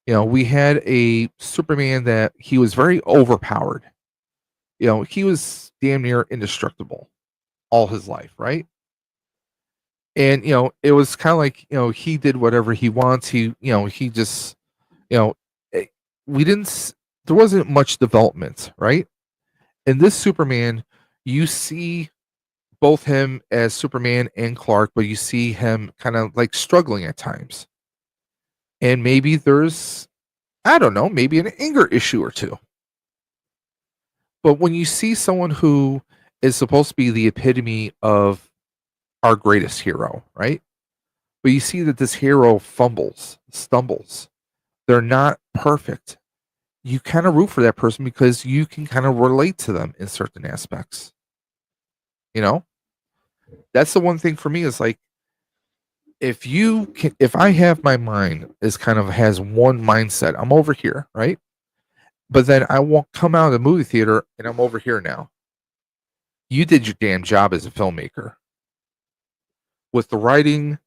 We had a Superman that he was very overpowered. He was damn near indestructible all his life, right? And it was kind of like, he did whatever he wants. He just, eh, we didn't there wasn't much development, right? In this Superman, you see both him as Superman and Clark, but you see him kind of like struggling at times. And maybe there's, I don't know, maybe an anger issue or two. But when you see someone who is supposed to be the epitome of our greatest hero, right? But you see that this hero fumbles, stumbles. They're not perfect. You kind of root for that person because you can kind of relate to them in certain aspects. That's the one thing for me is like, if I have my mind is kind of has one mindset, I'm over here, right? But then I won't come out of the movie theater and I'm over here now. You did your damn job as a filmmaker with the writing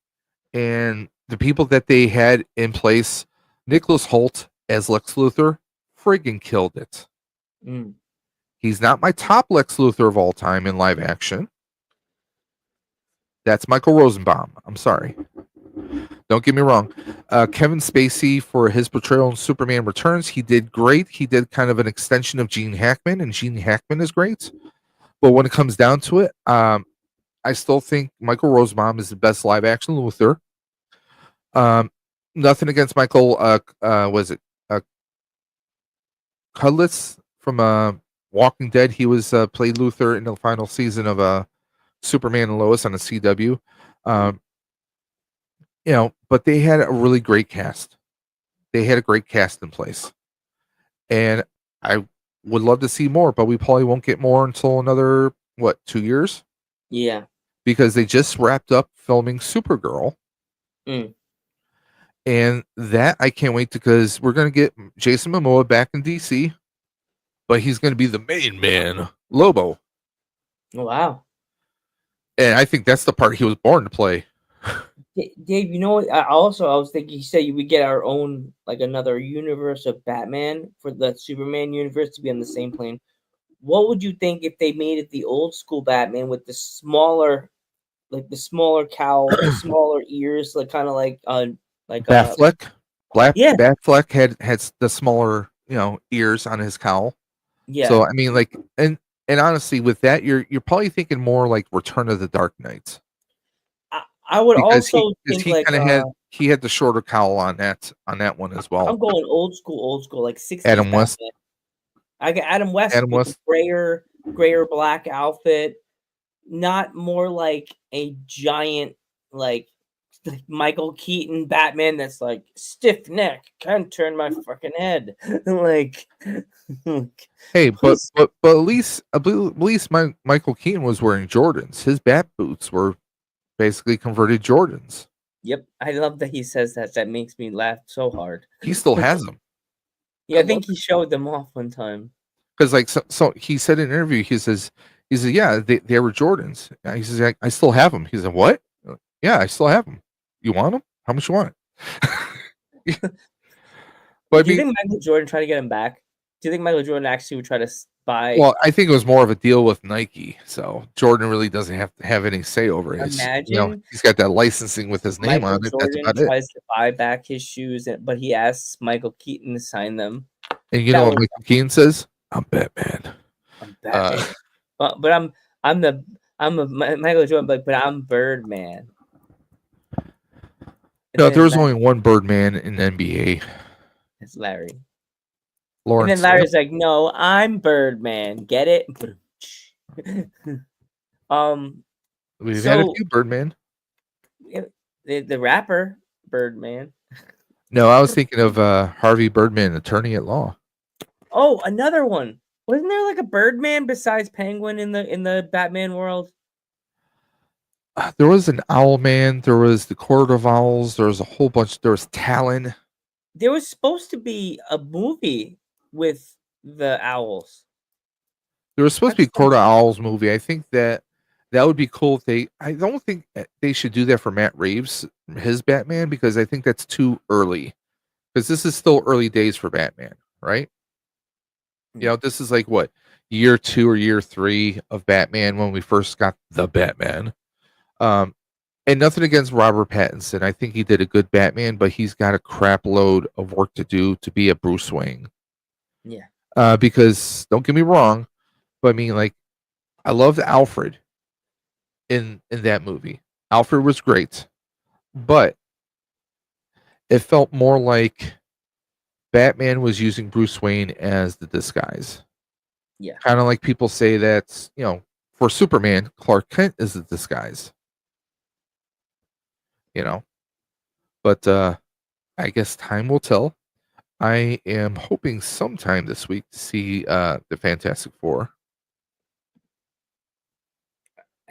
and the people that they had in place. Nicholas Holt as Lex Luthor friggin' killed it. Mm. He's not my top Lex Luthor of all time in live action. That's Michael Rosenbaum. I'm sorry. Don't get me wrong. Kevin Spacey, for his portrayal in Superman Returns, he did great. He did kind of an extension of Gene Hackman, and Gene Hackman is great. But when it comes down to it, I still think Michael Rosenbaum is the best live action Luthor. Nothing against Michael. Was it Cudlitz from Walking Dead? He was played Luthor in the final season of Superman and Lois on the CW. But they had a really great cast. They had a great cast in place, and I would love to see more, but we probably won't get more until another 2 years, Yeah. because they just wrapped up filming Supergirl. Mm. And that I can't wait to, because we're gonna get Jason Momoa back in DC, but he's gonna be the main man, Lobo. Oh, wow. And I think that's the part he was born to play. Dave, you know what? I was thinking, you said we get our own, like, another universe of Batman for the Superman universe to be on the same plane. What would you think if they made it the old school Batman with the smaller cowl, the smaller ears, like kind of like Batfleck, yeah, Batfleck had the smaller, ears on his cowl. yeah. So I mean, like, and honestly, with that, you're probably thinking more like Return of the Dark Knights, I would because also think he like kind of had the shorter cowl on that one as well. I'm going old school, like 60s Adam West. Batman. I got Adam West Adam with West. the grayer black outfit, not more like a giant like Michael Keaton Batman that's like stiff neck, can't turn my fucking head. like Hey, but who's- at least Michael Keaton was wearing Jordans. His bat boots were basically converted Jordans. Yep, I love that he says that. That makes me laugh so hard. He still has them. Yeah, I think he showed them off one time. Because like so he said in an interview, he says yeah, they were Jordans. He says I still have them. He said, what? Yeah, I still have them. You want them? How much you want? But Do you think Michael Jordan tried to get him back? Do you think Michael Jordan actually would try to buy? Well, I think it was more of a deal with Nike. So Jordan really doesn't have to have any say over it. Imagine he's got that licensing with his name Michael on it. Jordan That's about tries to buy back his shoes, but he asks Michael Keaton to sign them. it. And you know what Michael Keaton says? I'm Batman. I'm Batman. But I'm a Michael Jordan, but I'm Birdman. No, there was only one Birdman in the NBA. It's Larry. Lawrence. And then Larry's like, "No, I'm Birdman. Get it?" We've had a few Birdman. The rapper Birdman. No, I was thinking of Harvey Birdman, attorney at law. Oh, another one. Wasn't there like a Birdman besides Penguin in the Batman world? There was an Owlman. There was the Court of Owls. There was a whole bunch. There was Talon. There was supposed to be a movie with the owls. There was supposed to be a Court of Owls movie. I think that would be cool if they. I don't think they should do that for Matt Reeves, his Batman, because I think that's too early. Because this is still early days for Batman, right? This is like what, year 2 or year 3 of Batman when we first got the Batman. And nothing against Robert Pattinson. I think he did a good Batman, but he's got a crap load of work to do to be a Bruce Wayne. Yeah. Because don't get me wrong, but I mean, like, I loved Alfred in that movie. Alfred was great, but it felt more like Batman was using Bruce Wayne as the disguise. Yeah. Kind of like people say that, for Superman, Clark Kent is the disguise. But I guess time will tell. I am hoping sometime this week to see the Fantastic Four.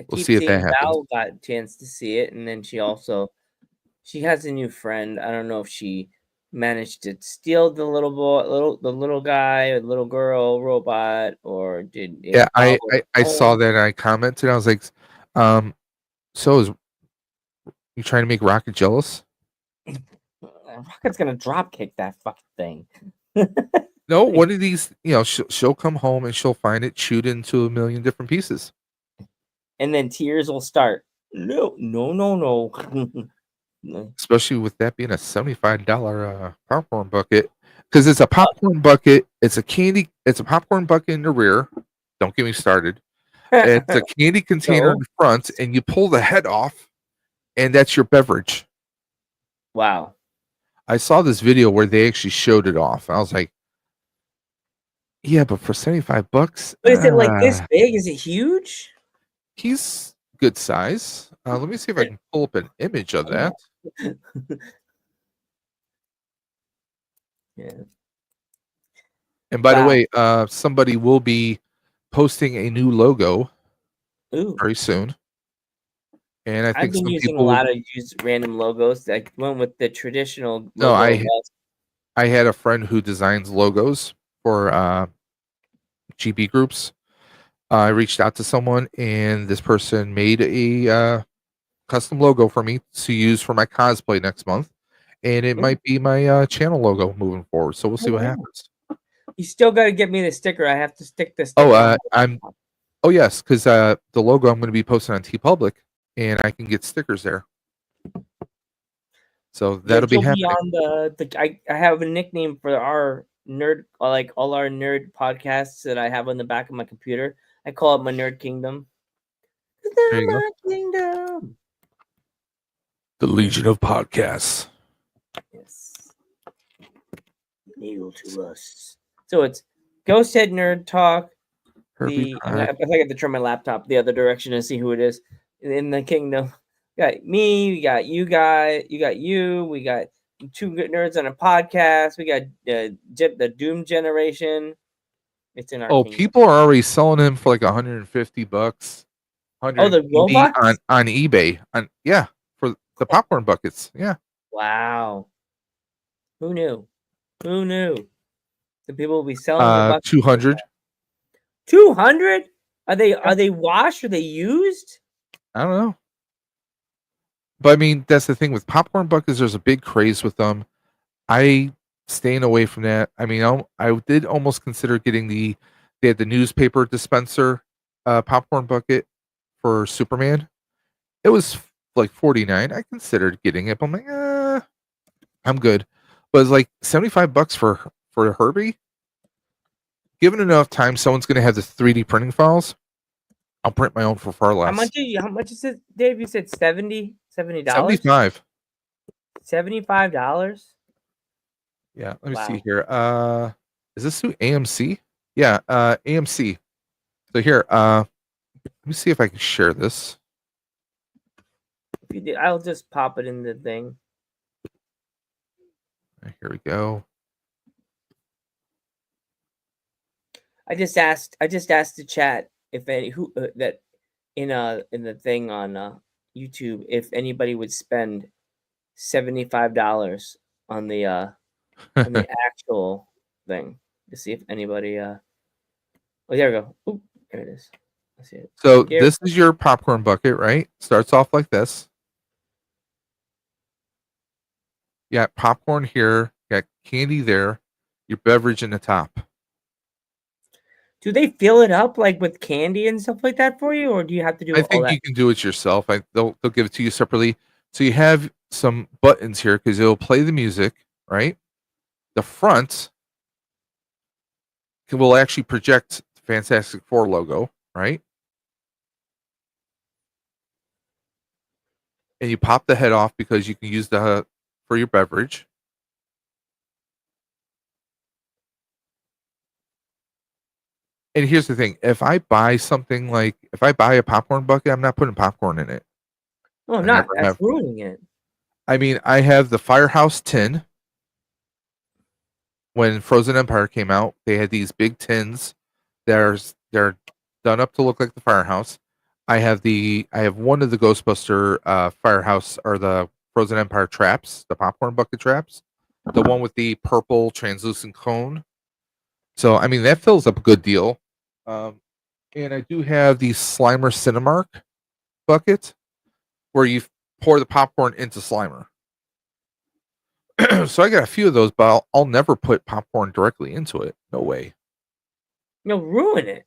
We'll see if that happens. Val got a chance to see it, and then she has a new friend. I don't know if she managed to steal the little guy, or little girl robot, or did it? Yeah, I saw that and I commented. And I was like, so is you trying to make Rocket jealous? Rocket's gonna drop kick that fucking thing. No, one of these, she'll come home and she'll find it chewed into a million different pieces. And then tears will start. No. Especially with that being a $75 popcorn bucket. Because it's a popcorn bucket, it's a popcorn bucket in the rear. Don't get me started. It's a candy container in the front, and you pull the head off, and that's your beverage. Wow. I saw this video where they actually showed it off. I was like, yeah, but for $75. But is it like this big? Is it huge? He's good size. Let me see if I can pull up an image of that. Yeah. And by the Wow. way, somebody will be posting a new logo Ooh. very soon. And I I've think been some using a people will. lot of random logos. I went with the traditional No, logo of us. I had a friend who designs logos for GB groups. I reached out to someone, and this person made a custom logo for me to use for my cosplay next month, and it Ooh. might be my channel logo moving forward. So we'll see Oh, what wow. happens. You still got to get me the sticker. I have to stick the Oh, sticker on. I'm. Oh yes, because the logo I'm going to be posting on TeePublic, and I can get stickers there. So Yeah, that'll be you'll be happening. on the. I have a nickname for our nerd, like all our nerd podcasts that I have on the back of my computer. I call it my Nerd Kingdom. There you go. My kingdom. The Legion of Podcasts. Yes. Kneel to us. So it's Ghosthead Nerd Talk. Herbie I Pratt. think I have to turn my laptop the other direction and see who it is in the kingdom. We got me, we got you guys, you got you, we got two good nerds on a podcast. We got the Doom Generation. It's in our Oh, kingdom. people are already selling him for like $150, Oh, the 180 robots? on eBay. Yeah, for the popcorn buckets. Yeah. Wow. Who knew? Who knew? The people will be selling the buckets. 200. 200? Are Yeah. they washed? Are they used? I don't know. But I mean, that's the thing with popcorn buckets. There's a big craze with them. I staying away from that. I mean, I did almost consider getting they had the newspaper dispenser popcorn bucket for Superman. It was like 49. I considered getting it, but I'm like, I'm good. But it's like $75 for Herbie. Given enough time, someone's gonna have the 3D printing files. I'll print my own for far less. How much is it, Dave? You said $70? $70? 75. $75? Yeah, let me see Wow. here. Is this through AMC? Yeah, AMC. So here, let me see if I can share this. If you did, I'll just pop it in the thing. Here we go. I just asked the chat if any who that in the thing on YouTube if anybody would spend $75 on the actual thing to see if anybody oh, there we go. Oop, there it is. I see it. So Here. this is your popcorn bucket, right? Starts off like this. You got popcorn here, you got candy there, your beverage in the top. Do they fill it up like with candy and stuff like that for you, or do you have to do I all think that? you can do it yourself. They'll give it to you separately. So you have some buttons here because it'll play the music, right? The front will actually project the Fantastic Four logo, right? And you pop the head off because you can use the for your beverage. And here's the thing: if I buy something like if I buy a popcorn bucket, I'm not putting popcorn in it. No, I'm I not. never That's have. ruining it. I mean, I have the Firehouse tin. When Frozen Empire came out, they had these big tins. They're done up to look like the firehouse. I have one of the Ghostbuster firehouse or the Frozen Empire traps, the popcorn bucket traps, the one with the purple translucent cone. So I mean that fills up a good deal. And I do have the Slimer Cinemark bucket where you pour the popcorn into Slimer. So I got a few of those, but I'll never put popcorn directly into it. No way. You'll ruin it.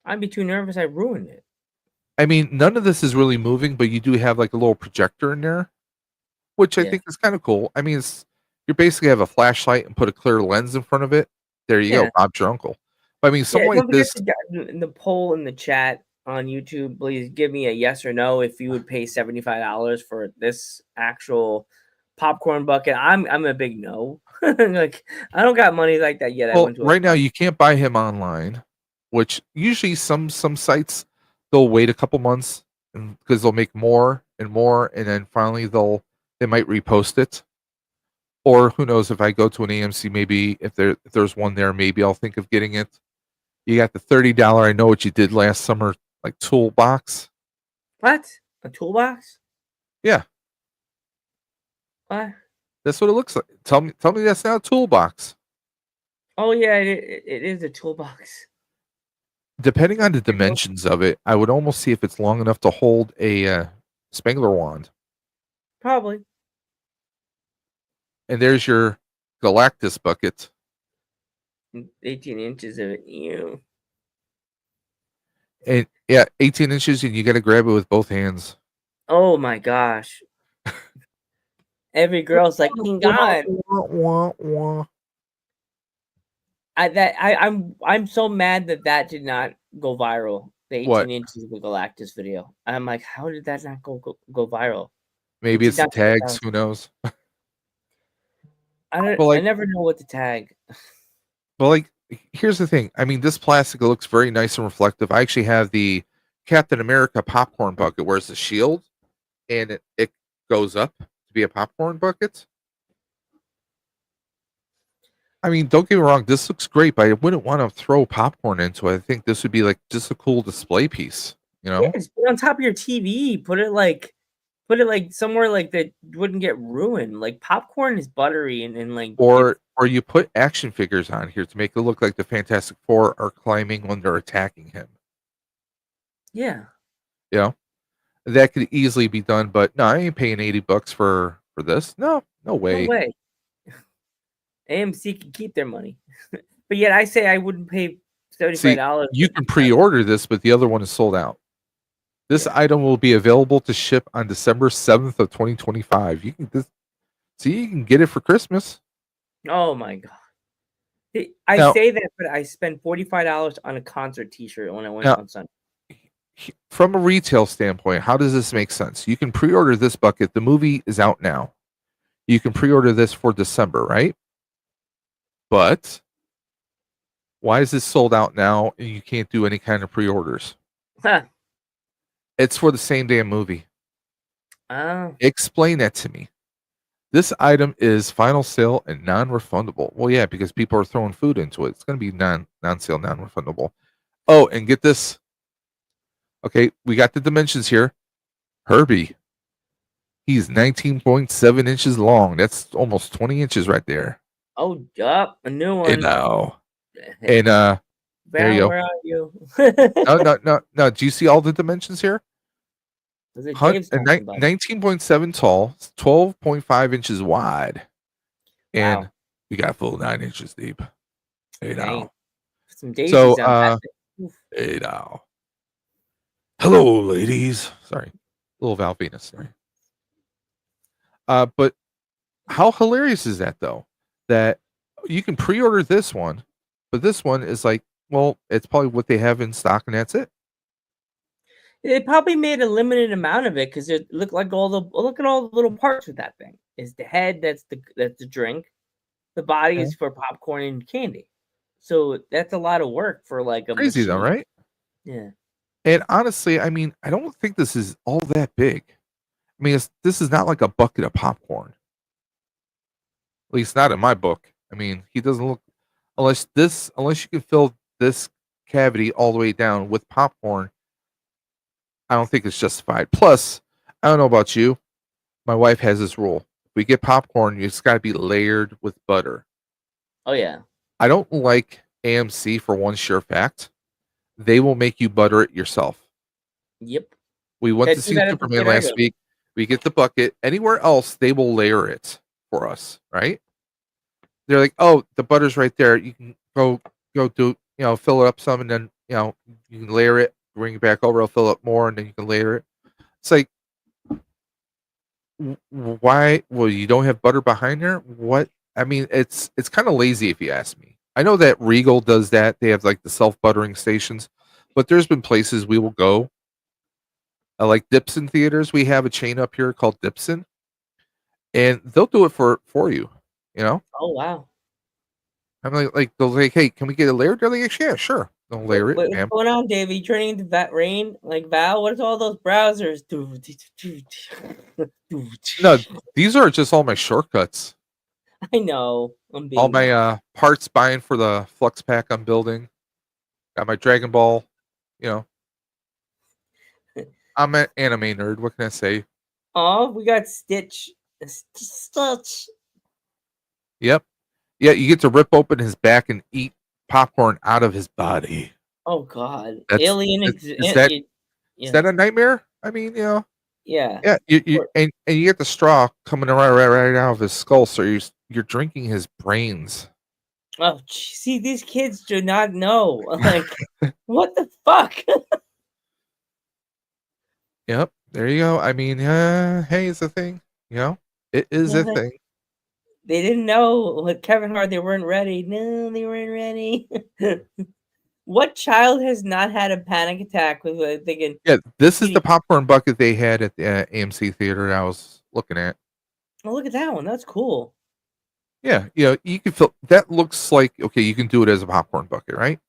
I'd be too nervous. I ruined it. I mean, none of this is really moving, but you do have like a little projector in there, which I Yeah. think is kind of cool. I mean, you basically have a flashlight and put a clear lens in front of it. There you Yeah. go, Bob's your uncle. But I mean, Yeah. something like Don't forget this. in the poll in the chat on YouTube. Please give me a yes or no if you would pay $75 for this actual popcorn bucket. I'm a big no. Like I don't got money like that yet. I Well, went to a right now you can't buy him online, which usually some sites they'll wait a couple months because they'll make more and more, and then finally they might repost it. Or who knows, if I go to an AMC, maybe if there's one there, maybe I'll think of getting it. You got the $30 I know what you did last summer, like toolbox. What? A toolbox? Yeah, What? that's what it looks like. Tell me that's not a toolbox. Oh yeah, it is a toolbox. Depending on the dimensions of it, I would almost see if it's long enough to hold a Spangler wand. Probably. And there's your Galactus bucket. 18 inches of it. Ew. And yeah, 18 inches, and you got to grab it with both hands. Oh my gosh. Every girl's like, God. I'm so mad that did not go viral. The 18 What? inches of the Galactus video. I'm like, how did that not go viral? Maybe It it's did the not get tags. found. Who knows? I But never know what to tag. here's the thing. I mean, this plastic looks very nice and reflective. I actually have the Captain America popcorn bucket where it's a shield and it goes up to be a popcorn bucket. I mean, don't get me wrong, this looks great, but I wouldn't want to throw popcorn into it. I think this would be like just a cool display piece, you know? Yeah, just put it on top of your TV. Put it like somewhere like that wouldn't get ruined. Like popcorn is buttery and like Or you put action figures on here to make it look like the Fantastic Four are climbing when they're attacking him. yeah. You know? That could easily be done, but no, I ain't paying $80 for this. No way. No way. AMC can keep their money. But yet I say I wouldn't pay $75. You can pre-order this, but the other one is sold out. This item will be available to ship on December 7th of 2025. You can get it for Christmas. Oh my god. I say that, but I spent $45 on a concert t-shirt when I went on Sunday. From a retail standpoint, how does this make sense? You can pre-order this bucket. The movie is out now. You can pre-order this for December, right? But why is this sold out now and you can't do any kind of pre-orders? Huh. It's for the same damn movie. Oh. Explain that to me. This item is final sale and non-refundable. Well, yeah, because people are throwing food into it. It's going to be non-sale, non-refundable. Oh, and get this. Okay, we got the dimensions here. Herbie. He's 19.7 inches long. That's almost 20 inches right there. Oh, yup, a new one. And there you go. Where are you? No. Do you see all the dimensions here? 19.7 tall, 12.5 inches wide, and we got full 9 inches deep. Hey now. Some daisies on that. Hey now. Hello, ladies. Sorry, a little Val Venus. Sorry. But how hilarious is that though? That you can pre-order this one, but this one is like, well, it's probably what they have in stock, and that's it. They probably made a limited amount of it because it looked like look at all the little parts of that thing. Is the head that's the drink, the body is for popcorn and candy. So that's a lot of work for like a crazy machine. Though, right? Yeah. And honestly, I mean, I don't think this is all that big. I mean, this is not like a bucket of popcorn. At least not in my book. I mean, he doesn't look unless you can fill this cavity all the way down with popcorn. I don't think it's justified. Plus, I don't know about you. My wife has this rule. If we get popcorn, it's got to be layered with butter. Oh, yeah. I don't like AMC for one sure fact. They will make you butter it yourself. Yep. We went to see Superman last week. We get the bucket. Anywhere else, they will layer it for us, right? They're like, oh, the butter's right there. You can go do, fill it up some, and then, you can layer it, bring it back over, I'll fill up more, and then you can layer it. It's like, why? Well, you don't have butter behind there? What? I mean, it's kind of lazy if you ask me. I know that Regal does that. They have like the self-buttering stations, but there's been places we will go. Like Dipson theaters, we have a chain up here called Dipson, and they'll do it for you. Oh wow! I'm like they'll like, hey, can we get it layered? They're like, yeah, sure. They'll layer it. What's going on, Dave? Are you turning into that rain like Val? What is all those browsers? No, these are just all my shortcuts. I know. I'm being All my parts buying for the Flux Pack I'm building. Got my Dragon Ball. You know, I'm an anime nerd. What can I say? Oh, we got Stitch. Stitch. Yep. Yeah, you get to rip open his back and eat popcorn out of his body. Oh God, That's alien. is that is Yeah, that a nightmare? I mean, you know, yeah. yeah. You Or- and you get the straw coming right out of his skull, so you're drinking his brains. Oh, see, these kids do not know. Like, what the fuck? Yep. There you go. I mean, hey, it's a thing. You know, it is a thing. They didn't know with Kevin Hart. They weren't ready. No, they weren't ready. What child has not had a panic attack with thinking, Yeah, this is the eating? popcorn bucket they had at the AMC theater I was looking at. Oh, look at that one. That's cool. Yeah, you know, you can feel that looks like okay, you can do it as a popcorn bucket, right?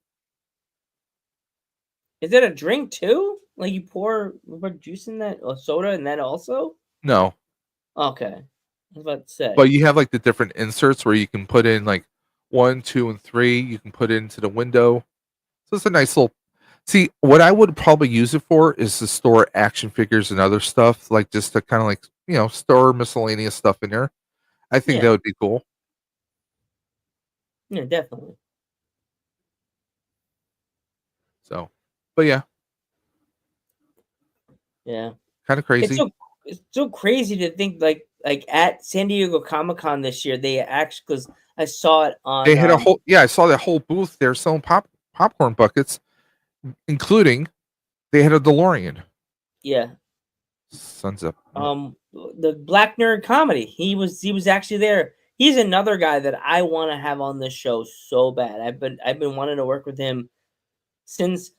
Is that a drink too? Like you pour juice in that or soda in that also? No, Okay. I was about to say. but you have like the different inserts where you can put in like 1, 2, and 3. You can put it into the window. So it's a nice little. See, what I would probably use it for is to store action figures and other stuff, like just to kind of like store miscellaneous stuff in there. I think Yeah, that would be cool. yeah, definitely. So, but yeah, Yeah. kind of It's crazy. so it's so crazy to think like at San Diego Comic Con this year they actually because I saw it They on had a whole I saw that whole booth there selling popcorn buckets, including they had a DeLorean. yeah Sons of the Black Nerd Comedy. He was actually there. He's another guy that I want to have on this show so bad. I've been wanting to work with him since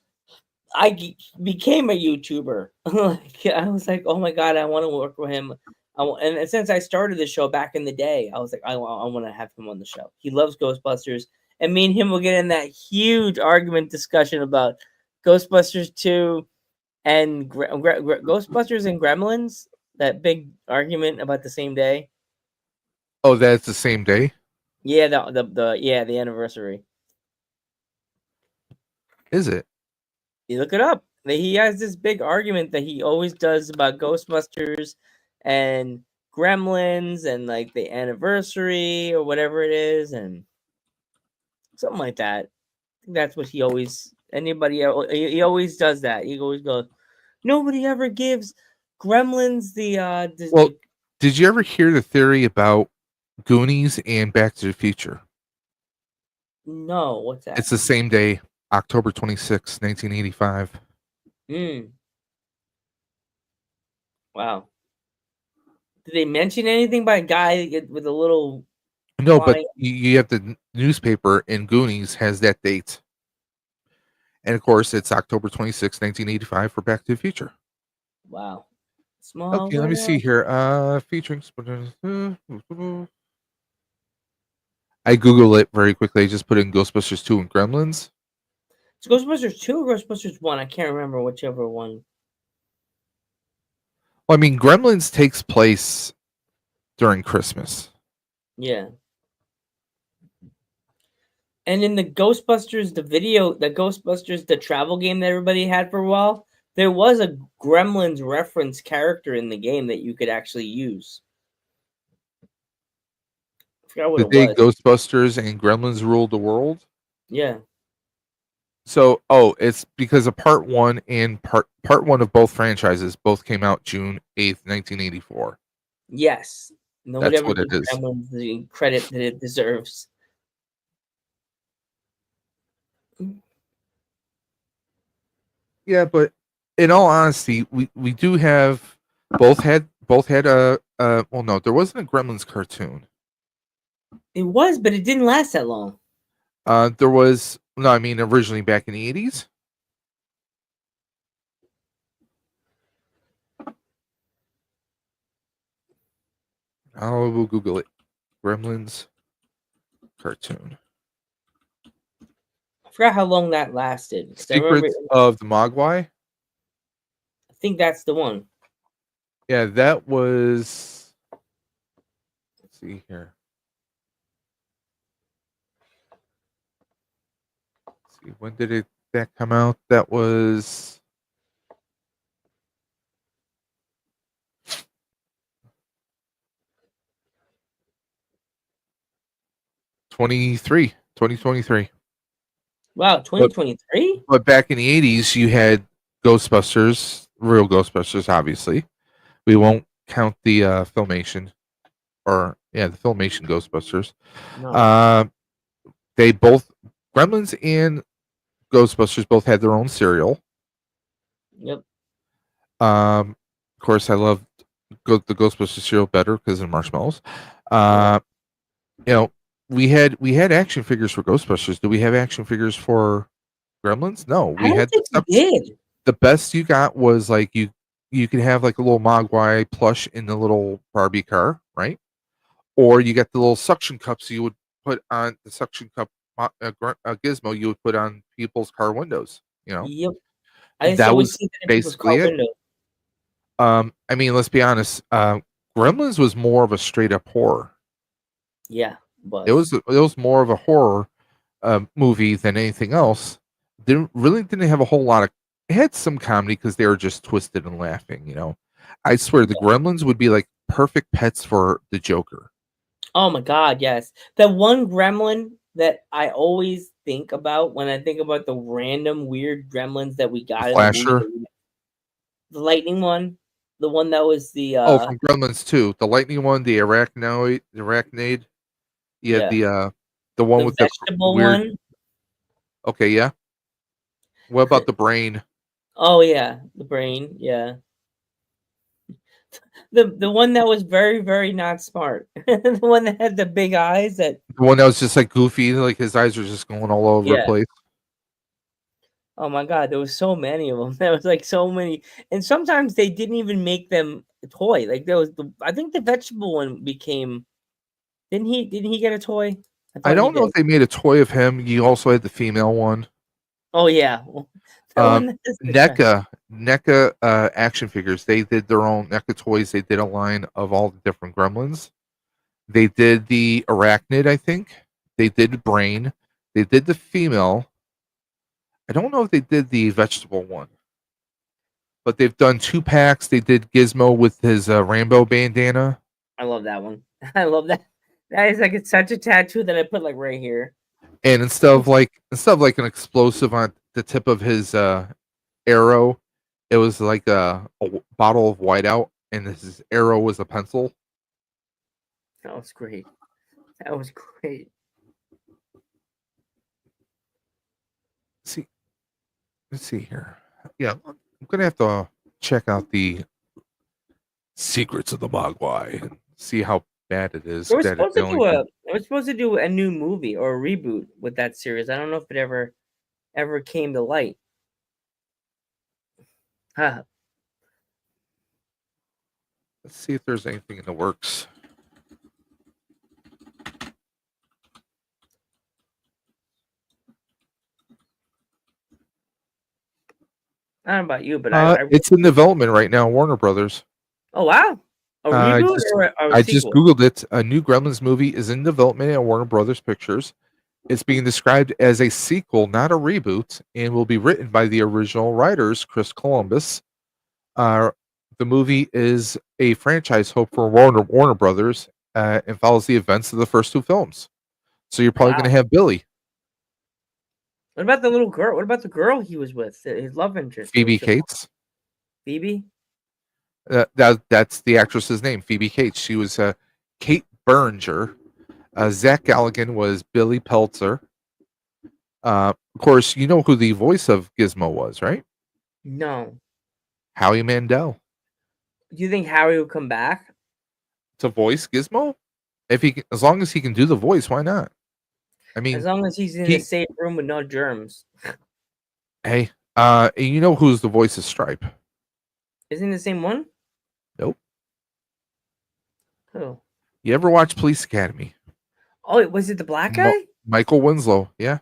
became a YouTuber. Like I was like, oh my god, I want to work with him. And since I started the show back in the day, I was like, I want to have him on the show. He loves Ghostbusters, and me and him will get in that huge argument discussion about Ghostbusters 2 and Ghostbusters and Gremlins. That big argument about the same day. oh, that's the same day, Yeah, the anniversary. is it? You look it up. He has this big argument that he always does about Ghostbusters and Gremlins and like the anniversary or whatever it is and something like that. I think that's what he always he always does that. He always goes, nobody ever gives Gremlins Well, did you ever hear the theory about Goonies and Back to the Future? no, what's that? It's the same day, October 26th, 1985. Mm, wow. Did they mention anything by a guy with a little No, but flying? you have the newspaper in Goonies has that date. And of course, it's October 26th, 1985 for Back to the Future. Wow. Small Okay, let me see world. here. Featuring. I Google it very quickly. I just put in Ghostbusters 2 and Gremlins. It's Ghostbusters 2 or Ghostbusters 1? I can't remember whichever one. Well, I mean, Gremlins takes place during Christmas. Yeah. And in the Ghostbusters, the Ghostbusters, the travel game that everybody had for a while, there was a Gremlins reference character in the game that you could actually use. I forgot what The it day was. Ghostbusters and Gremlins ruled the world. Yeah. So, it's because of part one and part one of both franchises both came out June 8th, 1984. Yes. Nobody That's ever what it gives is. Gremlins the credit that it deserves. Yeah, but in all honesty, we do have both had a well, no, there wasn't a Gremlins cartoon. It was, but it didn't last that long. There was no, I mean originally back in the 80s. I will Google it. Gremlins cartoon. I forgot how long that lasted. 'Cause I remember, Secrets of the Mogwai. I think that's the one. Yeah, that was. Let's see here. see, when did that come out? That was 2023. Wow, But 2023? but back in the 80s, you had Ghostbusters, real Ghostbusters, obviously. We won't count the Filmation, or yeah, the Filmation Ghostbusters. No. Uh, they both, Gremlins and Ghostbusters, both had their own cereal. Yep. Of course, I love the Ghostbusters cereal better because of marshmallows. Yeah. You know, we had action figures for Ghostbusters. Do we have action figures for Gremlins? No, I we don't had the think we did. the best you got was like you could have like a little Mogwai plush in the little Barbie car, right? Or you get the little suction cups you would put on the suction cup gizmo you would put on people's car windows. Yep. I used to That always was see that in people's car basically it. windows. I mean, let's be honest. Gremlins was more of a straight up horror. Yeah, It was more of a horror movie than anything else. Didn't have a whole lot of. It had some comedy because they were just twisted and laughing. I swear the Gremlins would be like perfect pets for the Joker. Oh my god, yes. The one gremlin that I always think about when I think about the random weird gremlins that we The got in the movie, Flasher. the lightning one, the one that was the Oh, from Gremlins 2. The lightning one, the arachnid. You had yeah, the one the with the vegetable weird. one. Okay, yeah. What about the brain? Oh yeah, the brain, yeah. The one that was very, very not smart. The one that had the big eyes that The one that was just like goofy, like his eyes were just going all over the yeah. place. Oh my god, there was so many of them. There was like so many, and sometimes they didn't even make them a toy. Like there was I think the vegetable one became. Didn't he get a toy? I I thought he don't know did. if they made a toy of him. You also had the female one. Oh yeah, the one Um, that has the guy. NECA action figures. They did their own NECA toys. They did a line of all the different Gremlins. They did the arachnid, I think. They did brain. They did the female. I don't know if they did the vegetable one, but they've done 2 packs. They did Gizmo with his rainbow bandana, I love that one. I love that. That is like it's such a tattoo that I put like right here. and instead of like an explosive on the tip of his arrow, it was like bottle of whiteout, and his arrow was a pencil. That was great. That was great. See, let's see here. Yeah, I'm gonna have to check out the Secrets of the Mogwai and see how bad it is. They were That it supposed to only do did. a. They were supposed to do a new movie or a reboot with that series. I don't know if it ever came to light. Huh. Let's see if there's anything in the works. I don't know about you, but I It's in development right now, Warner Brothers. oh wow, a I reboot just or a I just sequel? googled it. A new Gremlins movie is in development at Warner Brothers Pictures. It's being described as a sequel, not a reboot, and will be written by the original writers, Chris Columbus. Uh, the movie is a franchise hope for Warner Brothers and follows the events of the first 2 films. So you're probably going Wow. to have Billy, What about the little girl? What about the girl he was with? His love interest. What was Phoebe she? Cates. Phoebe. That's the actress's name, Phoebe Cates. She was Kate Berninger. Zach Galligan was Billy Peltzer. Of course, you know who the voice of Gizmo was, right? No. Howie Mandel Do you think Harry will come back? to voice Gizmo. As long as he can do the voice, why not? I As mean, long as he's in the he safe room with no germs. hey, you know who's the voice of Stripe? Isn't he the same one? Nope. Who? You ever watch Police Academy? Oh, was it the black guy? Michael Winslow, yeah,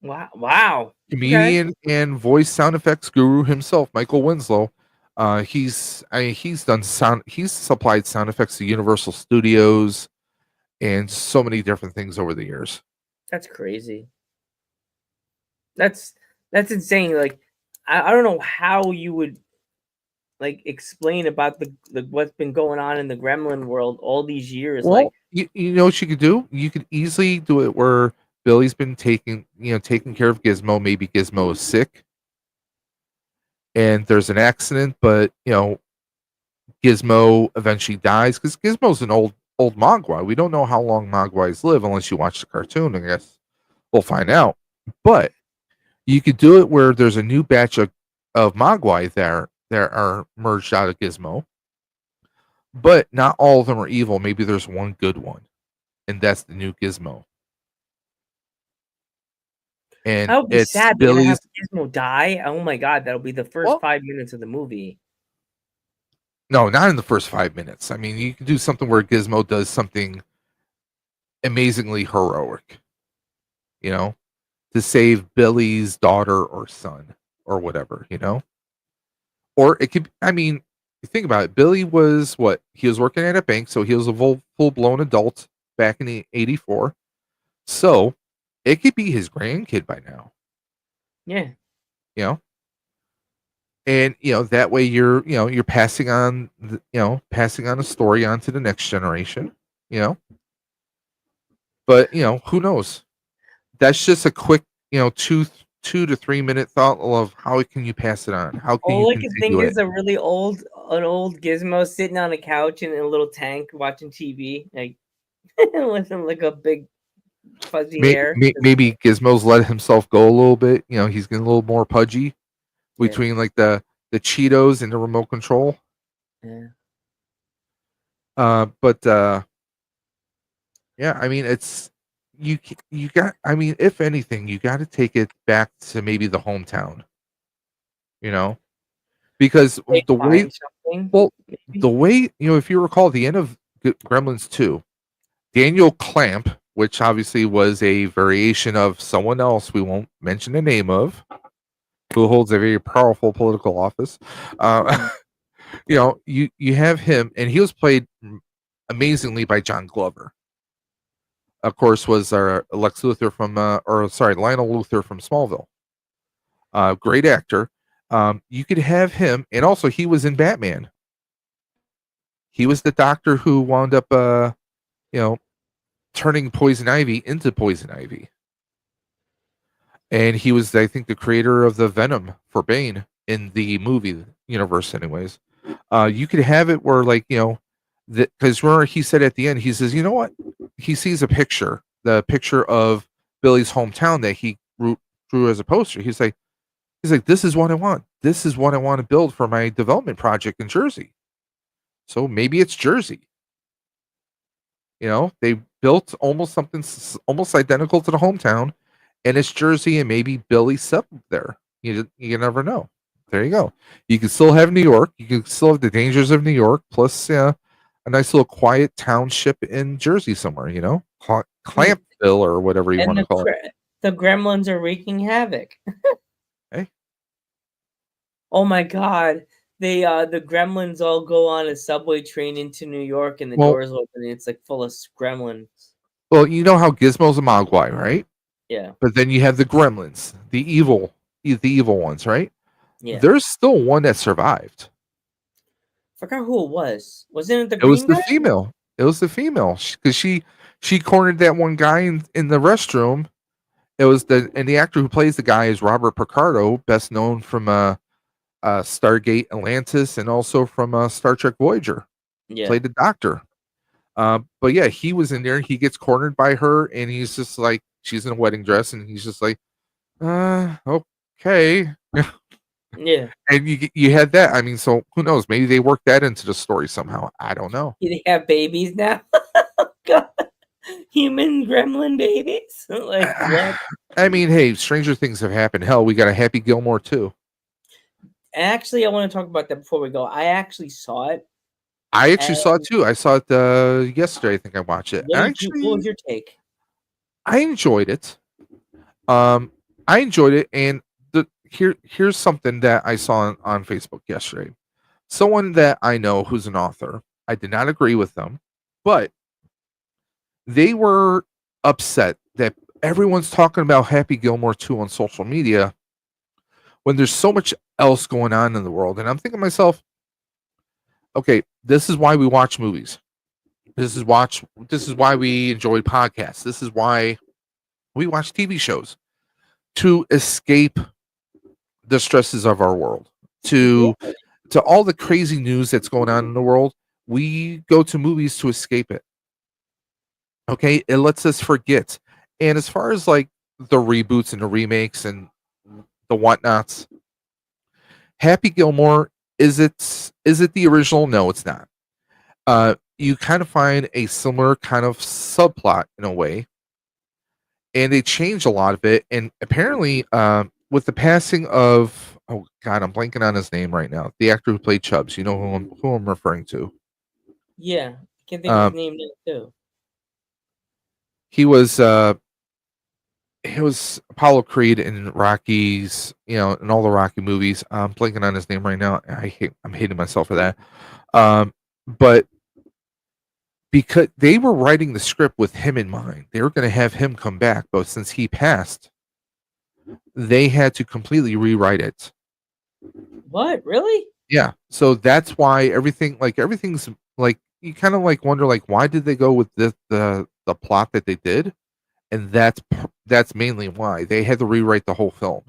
Wow. Wow. Okay. comedian and voice sound effects guru himself, Michael Winslow. He's done sound. He's supplied sound effects to Universal Studios and so many different things over the years. That's crazy. That's insane. Like, I don't know how you would like explain about the what's been going on in the Gremlin world all these years. Like, Well, you know what you could do? You could easily do it where Billy's been taking care of Gizmo. Maybe Gizmo is sick and there's an accident, but Gizmo eventually dies because Gizmo's an old Mogwai. We don't know how long Mogwais live unless you watch the cartoon. I guess we'll find out. But you could do it where there's a new batch of Mogwai there that are merged out of Gizmo, but not all of them are evil. Maybe there's one good one, and that's the new Gizmo. And that would be it's sad. They're gonna have Billy's. Gizmo die. Oh my god, that'll be the first Well, 5 minutes of the movie. no, not in the first 5 minutes. I mean, you can do something where Gizmo does something amazingly heroic, to save Billy's daughter or son or whatever, Or it could, I mean, you think about it. Billy was what? He was working at a bank, so he was a full blown adult back in the '84. So it could be his grandkid by now, Yeah. you know? And that way you're passing on passing on a story on to the next generation, you know. But who knows? That's just a quick, 2 to 3 minute thought of how can you pass it on? How can you All I can think continue it? is an old Gizmo sitting on a couch in a little tank watching TV, like with like a big fuzzy hair. Maybe Gizmo's let himself go a little bit. He's getting a little more pudgy Yeah. between like the Cheetos and the remote control. Yeah. But yeah, I mean, you got. I mean, if anything, you got to take it back to maybe the hometown. Because They the way, find something. well, Maybe. the way if you recall the end of Gremlins 2, Daniel Clamp, which obviously was a variation of someone else we won't mention the name of, who holds a very powerful political office. Mhm. You have him, and he was played amazingly by John Glover. Of course, was our Lex Luthor from, Lionel Luthor from Smallville. Great actor. You could have him, and also he was in Batman. He was the doctor who wound up, turning Poison Ivy into Poison Ivy. And he was, I think, the creator of the Venom for Bane in the movie universe, anyways. You could have it where, like, because remember he said at the end, he says, you know what? He sees the picture of Billy's hometown that he drew as a poster. He's like, this is what I want. This is what I want to build for my development project in Jersey. So maybe it's Jersey. They built almost something almost identical to the hometown, and it's Jersey, and maybe Billy settled there. You never know. There you go. You can still have New York. You can still have the dangers of New York, plus a nice little quiet township in Jersey somewhere. Clampville or whatever you And want to call it. the Gremlins are wreaking havoc. Hey. Oh my god. The Gremlins all go on a subway train into New York, and the Well, doors open, and it's like full of gremlins. well, you know how Gizmo's a Mogwai, right? Yeah. But then you have the Gremlins, the evil ones, right? Yeah. There's still one that survived. Forgot who it was. Wasn't it the It was green the guy? female. It was the female because she cornered that one guy in the restroom. It was the actor who plays the guy is Robert Picardo, best known from Stargate Atlantis and also from Star Trek Voyager. Yeah. Played the Doctor. But yeah, he was in there. He gets cornered by her, and he's just like, she's in a wedding dress, and he's just like, okay. Yeah. And you had that. I mean, so who knows? Maybe they worked that into the story somehow. I don't know. They have babies now. God. Human gremlin babies? Like what? I mean, hey, stranger things have happened. Hell, we got a Happy Gilmore too. Actually, I want to talk about that before we go. I actually saw it. I actually saw it too. I saw it yesterday. I think I watched it. What was your take? I enjoyed it. I enjoyed it, and here's something that I saw on Facebook yesterday. Someone that I know who's an author. I did not agree with them, but they were upset that everyone's talking about Happy Gilmore 2 on social media when there's so much else going on in the world. And I'm thinking to myself, okay, this is why we watch movies. This is why we enjoy podcasts. This is why we watch TV shows, to escape the stresses of our world, Yeah. to all the crazy news that's going on in the world. We go to movies to escape it. Okay, it lets us forget. And as far as like the reboots and the remakes and the whatnots, Happy Gilmore, is it the original? No, it's not. You kind of find a similar kind of subplot in a way, and they changed a lot of it. And apparently, with the passing of, oh god, I'm blanking on his name right now. The actor who played Chubbs, you know who I'm referring to. Yeah. I can't think of his Um, name now, too. he was Apollo Creed in Rocky's, in all the Rocky movies. I'm blanking on his name right now. I'm hating myself for that. But because they were writing the script with him in mind, they were going to have him come back, but since he passed, they had to completely rewrite it. What? Really? Yeah, so that's why everything's like, you kind of like wonder, like, why did they go with the plot that they did, and that's mainly why they had to rewrite the whole film.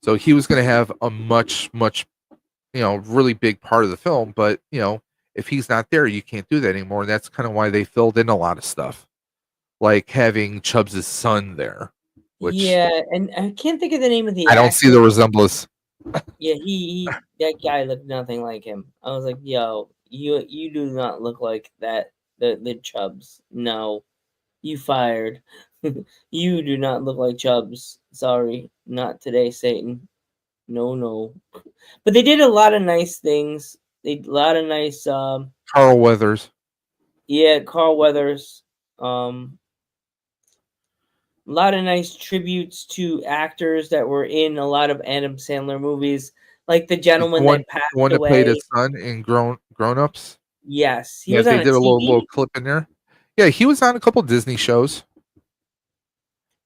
So he was going to have a much really big part of the film, but if he's not there, you can't do that anymore. And that's kind of why they filled in a lot of stuff, like having Chubbs' son there, which Yeah, and I can't think of the name of the I don't see actor. the resemblance. Yeah, he that guy looked nothing like him. I was like, yo, you do not look like that the Chubbs. No, you fired. You do not look like Chubbs. Sorry, not today, Satan. No, no. But they did a lot of nice things. They did a lot of nice Carl Weathers. yeah, Carl Weathers. Um a lot of nice tributes to actors that were in a lot of Adam Sandler movies, like the The gentleman one that passed the one that played away. his son in Grown Ups. Yes, he Yeah, was they on a did a little TV. clip in there. Yeah, he was on a couple Disney shows,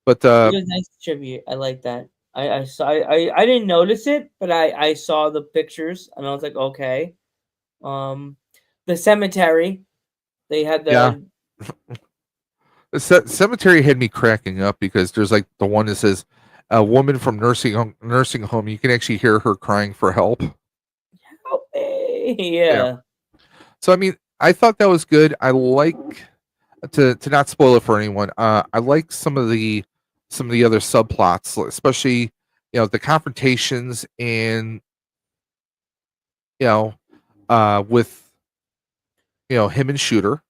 but It was nice tribute. I like that. I saw. I didn't notice it, but I saw the pictures and I was like, okay. Um, the cemetery. They had yeah, the the cemetery had me cracking up because there's like the one that says a woman from nursing home. You can actually hear her crying for help. oh, hey, Yeah. yeah, So I mean, I thought that was good. I like to not spoil it for anyone. I like some of the other subplots, especially the confrontations and you know with him and Shooter.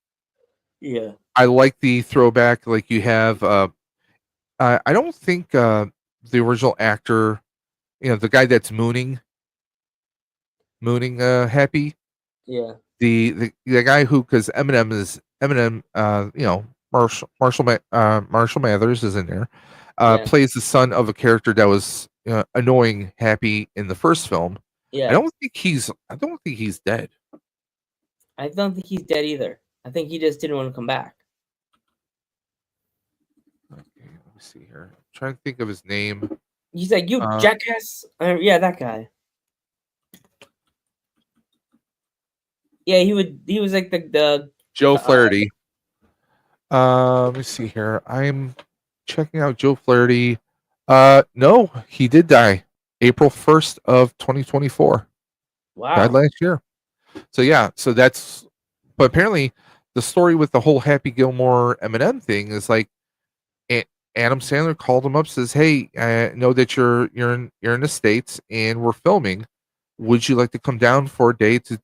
yeah, I like the throwback, like you have. I don't think the original actor, the guy that's mooning Happy, yeah, the guy who, because Eminem, Marshall Mathers is in there, yeah, plays the son of a character that was annoying Happy in the first film. yeah. I don't think he's dead. I don't think he's dead either. I think he just didn't want to come back. Okay, let me see here. I'm trying to think of his name. He's like, you Uh, jackass. Yeah, that guy. Yeah, he was like the Joe uh, Flaherty. Let me see here. I'm checking out Joe Flaherty. No, he did die April 1st of 2024. Died wow. last year. So yeah, but apparently the story with the whole Happy Gilmore Eminem thing is like, Adam Sandler called him up, says, "Hey, I know that you're in the States and we're filming. Would you like to come down for a day to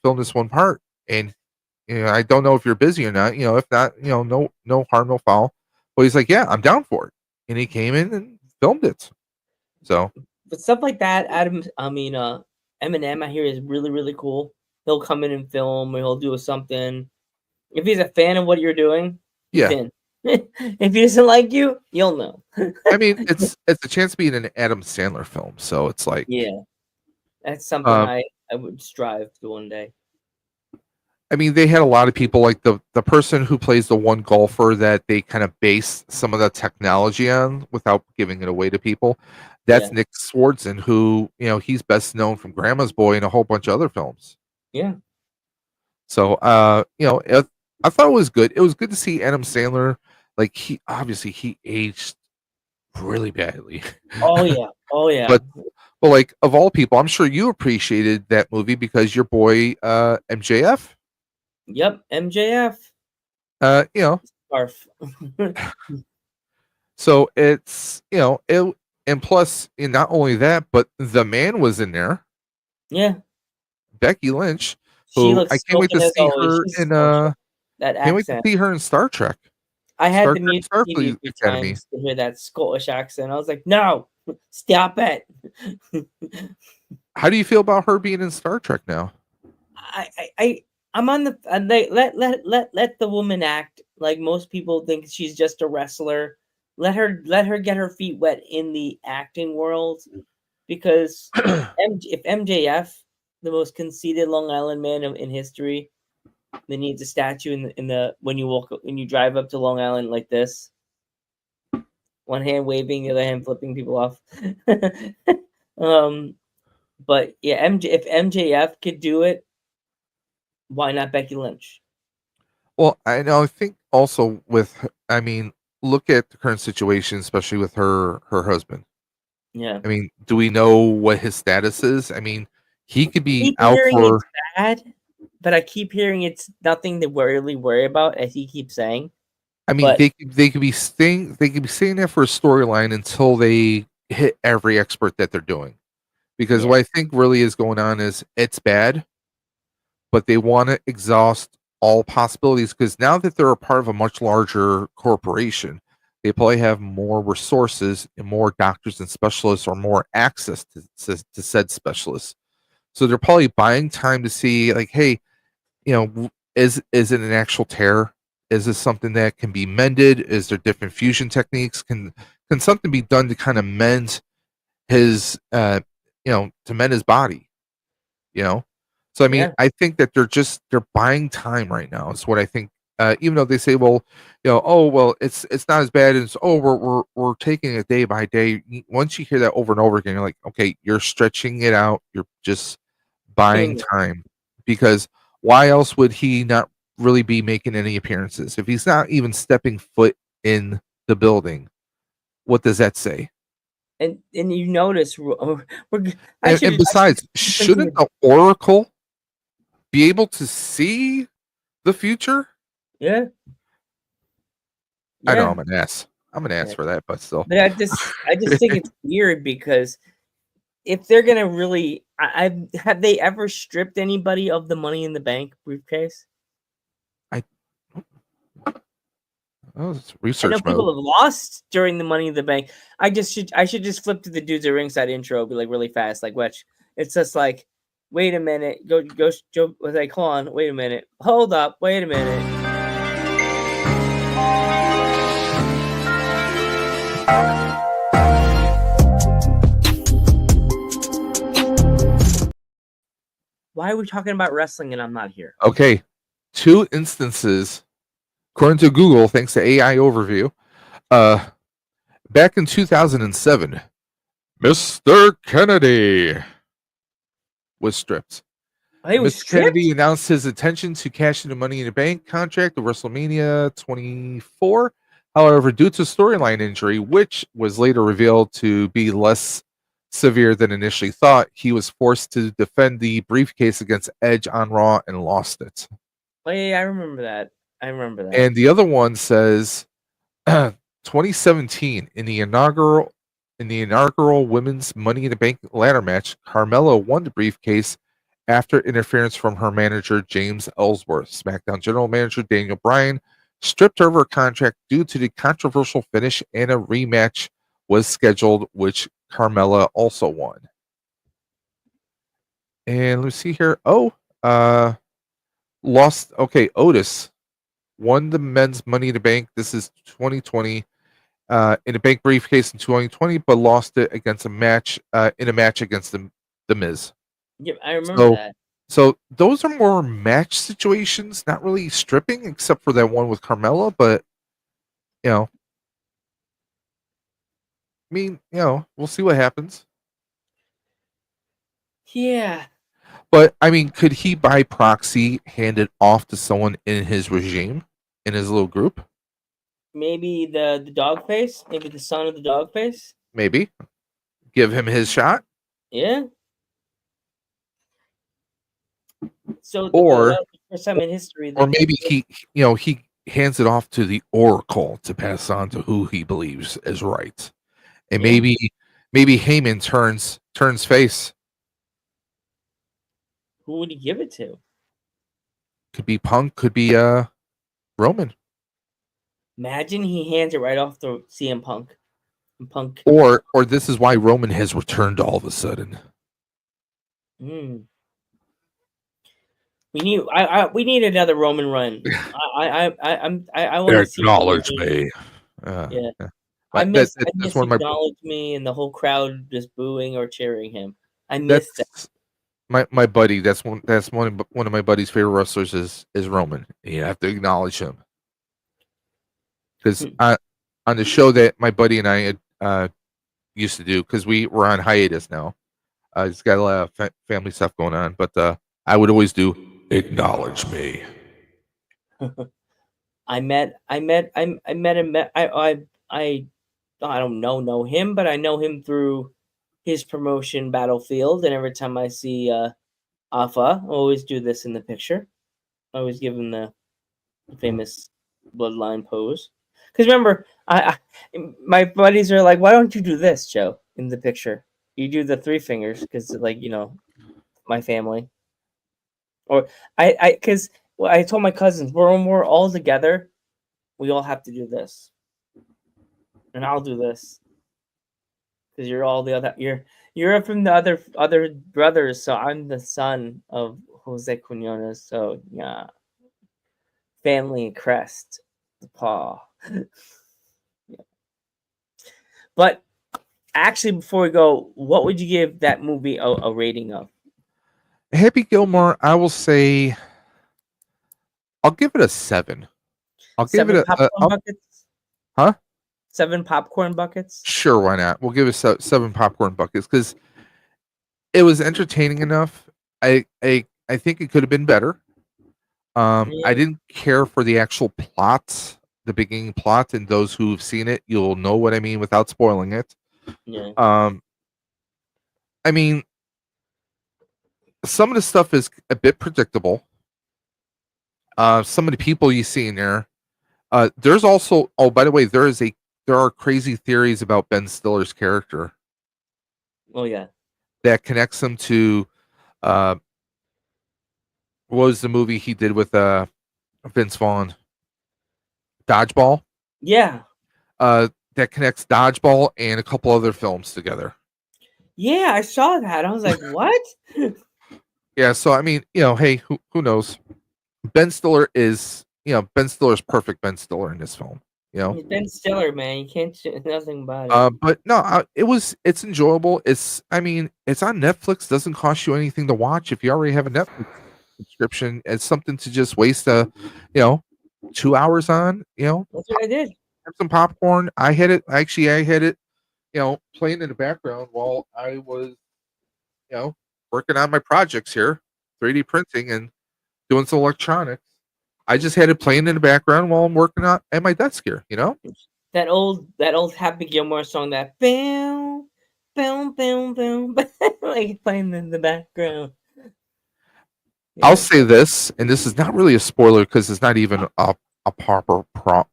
film this one part?" And I don't know if you're busy or not. If not, no harm, no foul. But he's like, "Yeah, I'm down for it," and he came in and filmed it. So But stuff like that, Eminem, I hear is really really cool. He'll come in and film, or he'll do something. If he's a fan of what you're doing, he's yeah, in. If he doesn't like you, you'll know. I mean, it's a chance to be in an Adam Sandler film, so it's like, Yeah, that's something um, I would strive to one day. I mean, they had a lot of people like the person who plays the one golfer that they kind of base some of the technology on without giving it away to people. That's Yeah. Nick Swardson, who he's best known from Grandma's Boy and a whole bunch of other films. Yeah. So, I thought it was good. It was good to see Adam Sandler. Like he aged really badly, Oh yeah. Oh yeah. but like of all people, I'm sure you appreciated that movie because your boy MJF. Yep. MJF. You know, Scarf. so it's it, and plus, not only that, but the man was in there, Yeah. Becky Lynch, She who I looks can't wait to smoking as see always. her She's in smoking. That can't wait to accent. see her in Star Trek. I had Star to Trek mute the TV Starfleet 3 Academy. times to hear that Scottish accent. I was like, no, stop it. How do you feel about her being in Star Trek now? I'm on the let the woman act. Like most people think she's just a wrestler. Let her get her feet wet in the acting world, because if MJF, the most conceited Long Island man in history, then needs a statue in the when you drive up to Long Island like this, one hand waving, the other hand flipping people off. But yeah, if MJF could do it, why not Becky Lynch? Well, I know. I think also I mean, look at the current situation, especially with her husband. Yeah. I mean, do we know what his status is? I mean, he could I be keep out hearing for. it's bad, but I keep hearing it's nothing to really worry about, as he keeps saying. I mean, But they could be staying there for a storyline until they hit every expert that they're doing. Because yeah, what I think really is going on is it's bad, but they want to exhaust all possibilities because now that they're a part of a much larger corporation, they probably have more resources and more doctors and specialists or more access to said specialists. So they're probably buying time to see, like, hey, is it an actual tear? Is this something that can be mended? Is there different fusion techniques? Can something be done to kind of mend his to mend his body? You know, so I mean, yeah. I think that they're buying time right now. Is what I think. Even though they say, well, oh well, it's not as bad as we're taking it day by day. Once you hear that over and over again, you're like, okay, you're stretching it out. You're just buying Killing it. time because why else would he not really be making any appearances if he's not even stepping foot in the building? What does that say? And you notice we're And I should besides, jump into shouldn't the Oracle be able to see the future? yeah, I know yeah. I'm an ass. I'm an ass Yeah. for that, but still. But I just think it's weird, because if they're gonna really, have they ever stripped anybody of the Money in the Bank briefcase? I it's I know research mode. people have lost during the Money in the Bank. I should just flip to the dudes at ringside intro, be like really fast, like which it's just like, wait a minute, go, was like, hold on, wait a minute, hold up, wait a minute. Why are we talking about wrestling and I'm not here? Okay. 2 instances, according to Google, thanks to AI overview. Back in 2007, Mr. Kennedy was stripped. He was Mr. stripped? Kennedy announced his intention to cash in the Money in the Bank contract at WrestleMania 24. However, due to storyline injury, which was later revealed to be less severe than initially thought, he was forced to defend the briefcase against Edge on Raw and lost it. Oh, yeah, I remember that. I remember that. And the other one says 2017 in the inaugural women's Money in the Bank ladder match, Carmella won the briefcase after interference from her manager James Ellsworth. SmackDown General Manager Daniel Bryan stripped her of her contract due to the controversial finish, and a rematch was scheduled, which Carmella also won. And let's see here. Lost. Okay, Otis won the men's Money in the Bank. This is 2020. In a bank briefcase in 2020, but lost it against in a match against the Miz. Yeah, I remember So that. So those are more match situations, not really stripping, except for that one with Carmella. But you know, I mean, we'll see what happens. Yeah. But I mean, could he by proxy hand it off to someone in his regime, in his little group? Maybe the dog face. Maybe the son of the dog face. Maybe give him his shot, Yeah. So or that's the first time in history or that maybe he hands it off to the Oracle to pass on to who he believes is right, and yeah. maybe Heyman turns face. Who would he give it to? Could be Punk, could be Roman, Imagine he hands it right off to CM Punk. And Punk. or this is why Roman has returned all of a sudden. Mm. We need another Roman run. I want to see Roman Acknowledge Reigns. me. Yeah. Yeah. I That, miss that's one of my acknowledge me and the whole crowd just booing or cheering him. I miss that. that's my buddy. One of my buddy's favorite wrestlers is Roman. You have to acknowledge him because Hmm. on the show that my buddy and I had used to do, because we were on hiatus now. He's got a lot of family stuff going on, but I would always do acknowledge me. I met him. I don't know him, but I know him through his promotion Battlefield. And every time I see Alpha, I always do this in the picture. I always give him the famous bloodline pose. Because remember, my buddies are like, "Why don't you do this, Joe?" In the picture, you do the three fingers because, like, my family. Or because I told my cousins, when we're all together, we all have to do this, and I'll do this because you're all the other. You're from the other brothers, so I'm the son of Jose Quinones. So yeah, family crest, the paw. Yeah. But actually, before we go, what would you give that movie a rating of? Happy Gilmore, I will say, I'll give it a 7. I'll give it Seven a popcorn buckets. huh? 7 popcorn buckets. Sure, why not? We'll give it 7 popcorn buckets because it was entertaining enough. I think it could have been better. I Yeah, didn't care for the actual plot, the beginning plot, and those who've seen it, you'll know what I mean without spoiling it. yeah, Um, I mean, some of the stuff is a bit predictable. Some of the people you see in there. There's also, oh, by the way, there are crazy theories about Ben Stiller's character oh yeah, that connects him to uh, what was the movie he did with Vince Vaughn, Dodgeball. yeah, That connects Dodgeball and a couple other films together. yeah. I saw that. I was like, what? Yeah, so I mean, hey, who knows? Ben Stiller's perfect Ben Stiller in this film. You know, He's Ben Stiller, man. You can't say nothing about it. but no, it's enjoyable. I mean, it's on Netflix. Doesn't cost you anything to watch if you already have a Netflix subscription. It's something to just waste 2 hours on. That's what I did. Have some popcorn. I had it, playing in the background while I was, working on my projects here, 3D printing and doing some electronics. I just had it playing in the background while I'm working on at my desk here. That old Happy Gilmore song, that boom, boom, boom, boom, like playing in the background. I'll Yeah. say this, and this is not really a spoiler because it's not even a proper plot.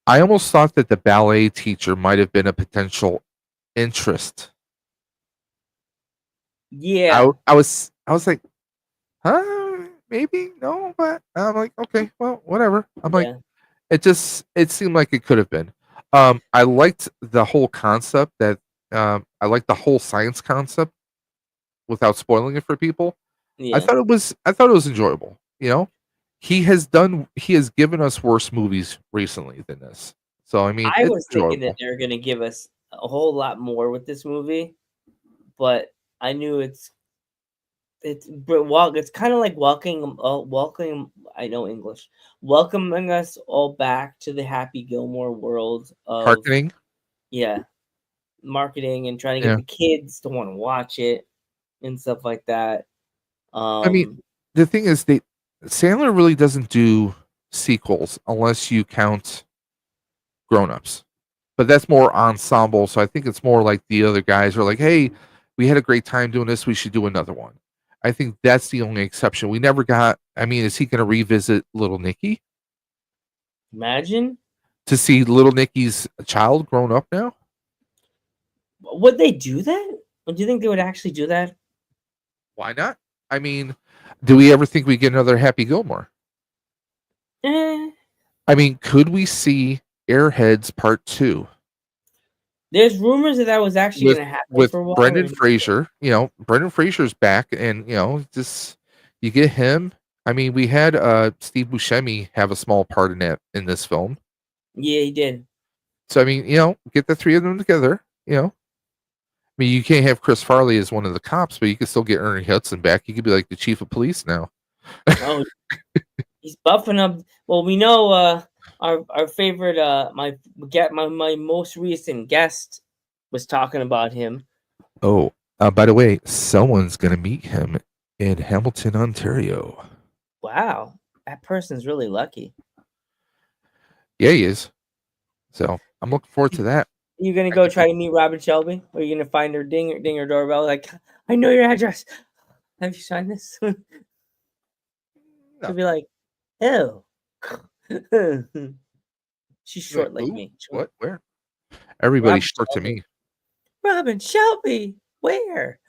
I almost thought that the ballet teacher might have been a potential interest. Yeah. I was like, huh, maybe no, but I'm like, okay, well, whatever. I'm like, Yeah. it seemed like it could have been. I liked the whole concept that I liked the whole science concept without spoiling it for people. Yeah. I thought it was enjoyable. He has given us worse movies recently than this. So I mean, I it's was thinking that enjoyable. they were gonna give us a whole lot more with this movie, but I knew it's kind of like welcoming. I know English. Welcoming us all back to the Happy Gilmore world of Harkening. yeah, marketing and trying to get Yeah. the kids to want to watch it and stuff like that. I mean, Um, the thing is, Sandler really doesn't do sequels unless you count Grown Ups, but that's more ensemble. So I think it's more like the other guys are like, hey, we had a great time doing this. We should do another one. I think that's the only exception. We never got. I mean, is he going to revisit Little Nicky Imagine to see Little Nicky's child grown up now? would they do that? Or do you think they would actually do that? Why not? I mean, do we ever think we get another Happy Gilmore? Eh, I mean, could we see Airheads Part 2 there's rumors that that was actually with going to happen with for a while. Brendan Fraser? You know, Brendan Fraser's back, and just you get him. I mean, we had Steve Buscemi have a small part in this film. Yeah, he did. So I mean, get the three of them together. I mean, you can't have Chris Farley as one of the cops, but you can still get Ernie Hudson back. He could be like the chief of police now. Oh, he's buffing up. Well, we know our favorite my most recent guest was talking about him. Oh, by the way, someone's gonna meet him in Hamilton, Ontario. Wow, that person's really lucky. Yeah, he is. So I'm looking forward to that. You gonna go try to meet Robin Shelby, or you gonna find her ding her doorbell like, I know your address. Have you signed this? She'll No. be like, oh. She's You're short like "Who? me. What? Where?" Everybody's Robin short to Shelby. me. Robin Shelby, where?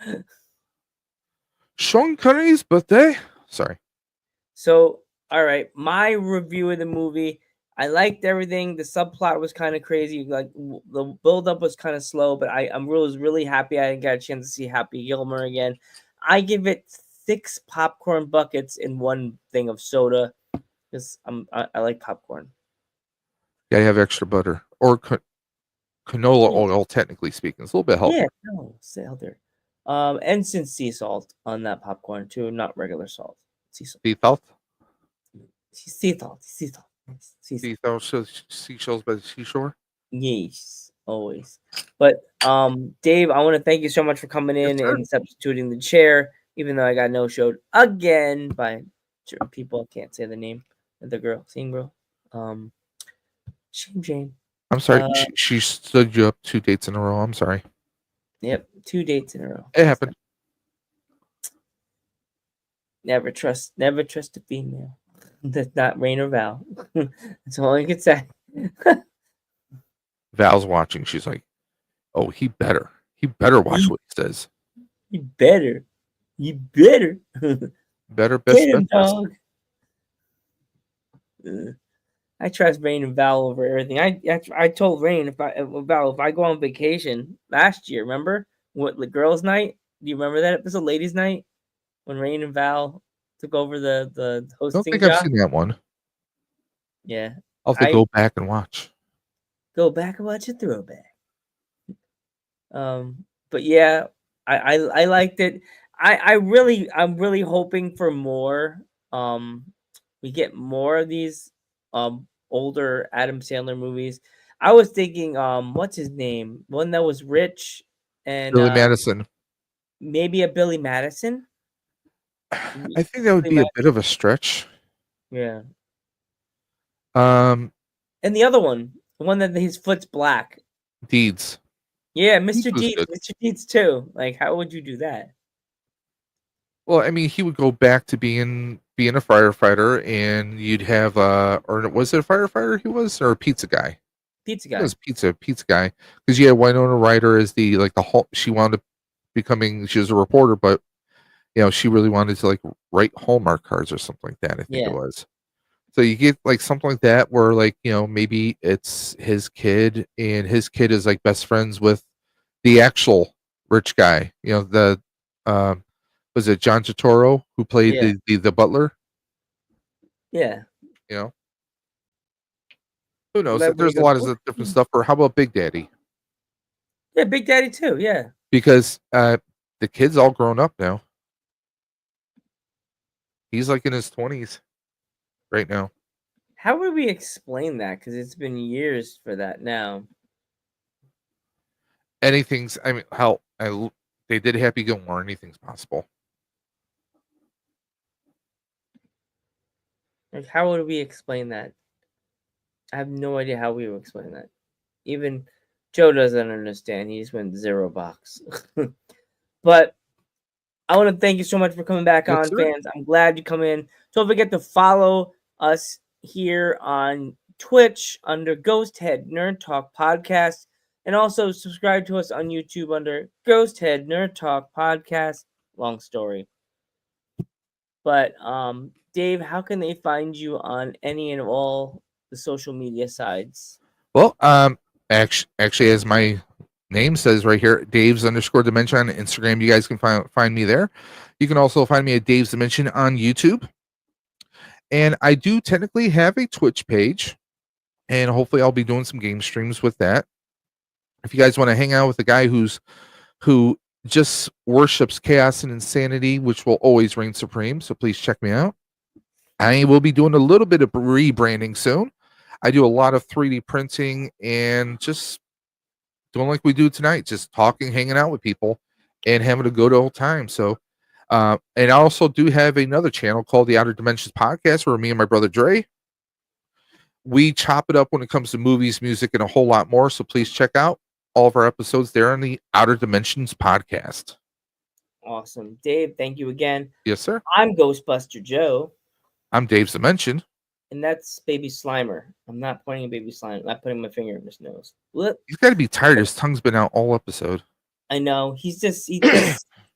Sean Connery's birthday. Sorry. So, all right, my review of the movie. I liked everything. The subplot was kind of crazy. Like the build-up was kind of slow, but was really happy I got a chance to see Happy Gilmore again. I give it 6 popcorn buckets and 1 thing of soda because I like popcorn. Gotta have extra butter or canola Yeah, oil. Technically speaking, it's a little bit yeah, healthier. no, Zelda. And some sea salt on that popcorn too, not regular salt. Sea salt. Sea salt. Sea salt. Sea salt. Sea salt. Seashells by the seashore. Yes, always. But Dave, I want to thank you so much for coming Yes, in sir. and substituting the chair, even though I got no showed again by certain people. I can't say the name of the girl, same girl. Shame. I'm sorry. Uh, She stood you up 2 dates in a row. I'm sorry. Yep, 2 dates in a row. It happened. Never trust a female. That's not Rain or Val. That's all I can say. Val's watching. She's like, "Oh, he better watch what he says. You better. Better, Get best, him, best, best." dog. I trust Rain and Val over everything. I told Rain Val if I go on vacation last year, remember what the girls' night? Do you remember that? It was a ladies' night when Rain and Val took over the I don't hosting think I've job. seen that one. Yeah, I'll have to I go back and watch. go back and watch a throwback. But yeah, I liked it. I'm really hoping for more. We get more of these older Adam Sandler movies. I was thinking what's his name? One that was rich and Billy Madison. maybe a Billy Madison. I think that would Billy be a Madison. bit of a stretch. Yeah. Um, And the other one, the one that his foot's black. Deeds. Yeah, Deeds Mr. was Deeds. good. Mr. Deeds too. Like, how would you do that? Well, I mean, he would go back to being a firefighter, and you'd have or was it a firefighter he was, or a pizza guy? Pizza He guy. was pizza guy, because you had Winona Ryder as she wound up becoming, she was a reporter, but she really wanted to like write Hallmark cards or something like that. I think it Yeah. was. So you get like something like that where like maybe it's his kid, and his kid is like best friends with the actual rich guy. The was it John Turturro who played Yeah. the butler? Yeah. You know, who knows? Everybody There's a goes, lot of "Oh, different stuff. Or how about Big Daddy? yeah, Big Daddy too. Yeah. Because the kid's all grown up now. He's like in his 20s right now. How would we explain that? Because it's been years for that now. Anything's. I mean, hell, they did Happy Gilmore. Anything's possible. Like, how would we explain that? I have no idea how we would explain that. Even Joe doesn't understand. He just went 0 box. But I want to thank you so much for coming back Yes, on, sir. fans. I'm glad you come in. Don't forget to follow us here on Twitch under Ghosthead Nerd Talk Podcast. And also subscribe to us on YouTube under Ghosthead Nerd Talk Podcast. Long story. But Dave, how can they find you on any and all the social media sides? Well, actually, as my name says right here, Dave's _ Dimension on Instagram. You guys can find me there. You can also find me at Dave's Dimension on YouTube. And I do technically have a Twitch page, and hopefully I'll be doing some game streams with that. If you guys want to hang out with a guy who just worships chaos and insanity, which will always reign supreme, so please check me out. I will be doing a little bit of rebranding soon. I do a lot of 3D printing and just doing like we do tonight, just talking, hanging out with people, and having a good old time. So, and I also do have another channel called the Outer Dimensions Podcast, where me and my brother Dre, we chop it up when it comes to movies, music, and a whole lot more. So please check out all of our episodes there on the Outer Dimensions Podcast. Awesome. Dave, thank you again. Yes, sir. I'm Ghostbuster Joe. I'm Dave's Dimension. And that's Baby Slimer. I'm not pointing at Baby Slimer. I'm not putting my finger in his nose. Look. He's got to be tired. His tongue's been out all episode. I know. He's just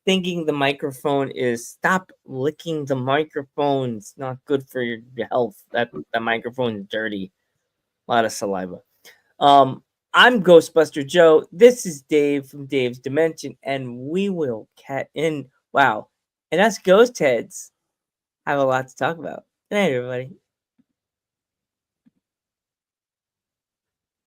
thinking the microphone is. Stop licking the microphone. It's not good for your health. That microphone is dirty. A lot of saliva. I'm Ghostbuster Joe. This is Dave from Dave's Dimension, and we will cat in. Wow. And us Ghost Heads have a lot to talk about. Good night, everybody.